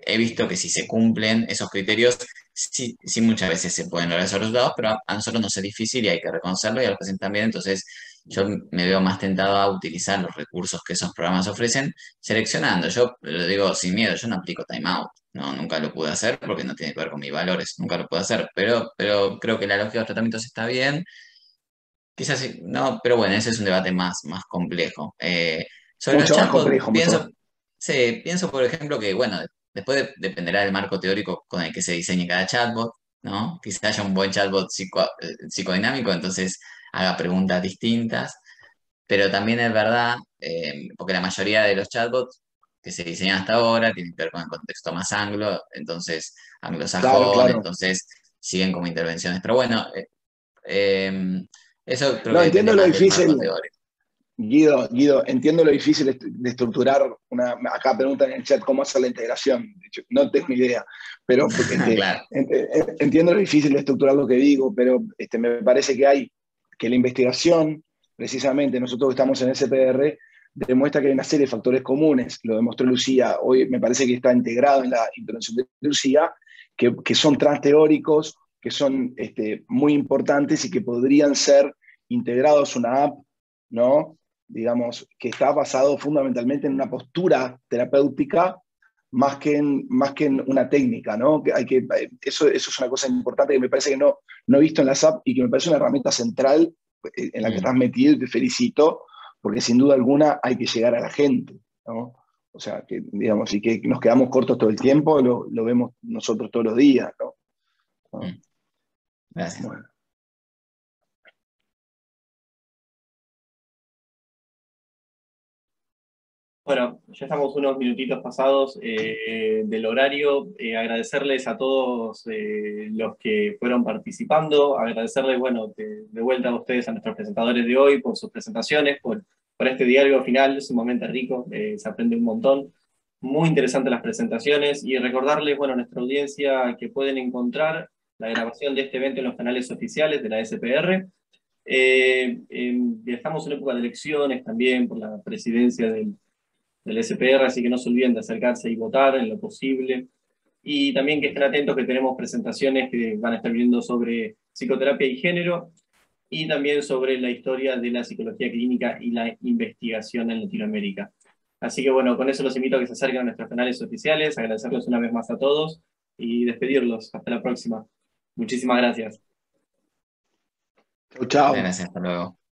he visto que si se cumplen esos criterios, sí, sí muchas veces se pueden lograr esos resultados, pero a nosotros nos es difícil y hay que reconocerlo y a los pacientes también. Entonces, yo me veo más tentado a utilizar los recursos que esos programas ofrecen, seleccionando. Yo lo digo sin miedo, yo no aplico timeout. No, nunca lo pude hacer porque no tiene que ver con mis valores, nunca lo pude hacer, pero creo que la lógica de los tratamientos está bien. Quizás sí, no, pero bueno, ese es un debate más complejo. Sobre los Mucho más chatbots, complejo, mucho más. sí, pienso, por ejemplo, que, bueno, después dependerá del marco teórico con el que se diseñe cada chatbot, ¿no? Quizás haya un buen chatbot psicodinámico, entonces haga preguntas distintas, pero también es verdad, porque la mayoría de los chatbots que se diseñan hasta ahora tienen que ver con el contexto más anglo, entonces Claro, anglosajón, claro. entonces siguen como intervenciones. Pero bueno, eso creo No, que depende entiendo lo más del marco difícil, teórico. Guido, entiendo lo difícil de estructurar una. Acá preguntan en el chat cómo hacer la integración. De hecho, no tengo ni idea, pero Claro. entiendo lo difícil de estructurar lo que digo, pero me parece que hay que la investigación, precisamente nosotros que estamos en SPR, demuestra que hay una serie de factores comunes. Lo demostró Lucía, hoy me parece que está integrado en la intervención de Lucía, que son transteóricos, que son muy importantes y que podrían ser integrados a una app, ¿no? Digamos, que está basado fundamentalmente en una postura terapéutica más que en una técnica, ¿no? Eso es una cosa importante que me parece que no he visto en la SAP y que me parece una herramienta central en la que Mm. estás metido y te felicito, porque sin duda alguna hay que llegar a la gente, ¿no? O sea, que, digamos, y que nos quedamos cortos todo el tiempo, lo vemos nosotros todos los días, ¿no? Mm. Gracias. Bueno. Bueno, ya estamos unos minutitos pasados del horario. Agradecerles a todos los que fueron participando, agradecerles, bueno, de vuelta a ustedes, a nuestros presentadores de hoy, por sus presentaciones, por este diálogo final, sumamente rico, se aprende un montón. Muy interesantes las presentaciones y recordarles, bueno, a nuestra audiencia que pueden encontrar la grabación de este evento en los canales oficiales de la SPR. Estamos en época de elecciones también por la presidencia del SPR, así que no se olviden de acercarse y votar en lo posible. Y también que estén atentos que tenemos presentaciones que van a estar viendo sobre psicoterapia y género, y también sobre la historia de la psicología clínica y la investigación en Latinoamérica. Así que bueno, con eso los invito a que se acerquen a nuestros canales oficiales, agradecerles una vez más a todos y despedirlos. Hasta la próxima. Muchísimas gracias. Chau, chau. Gracias, hasta luego.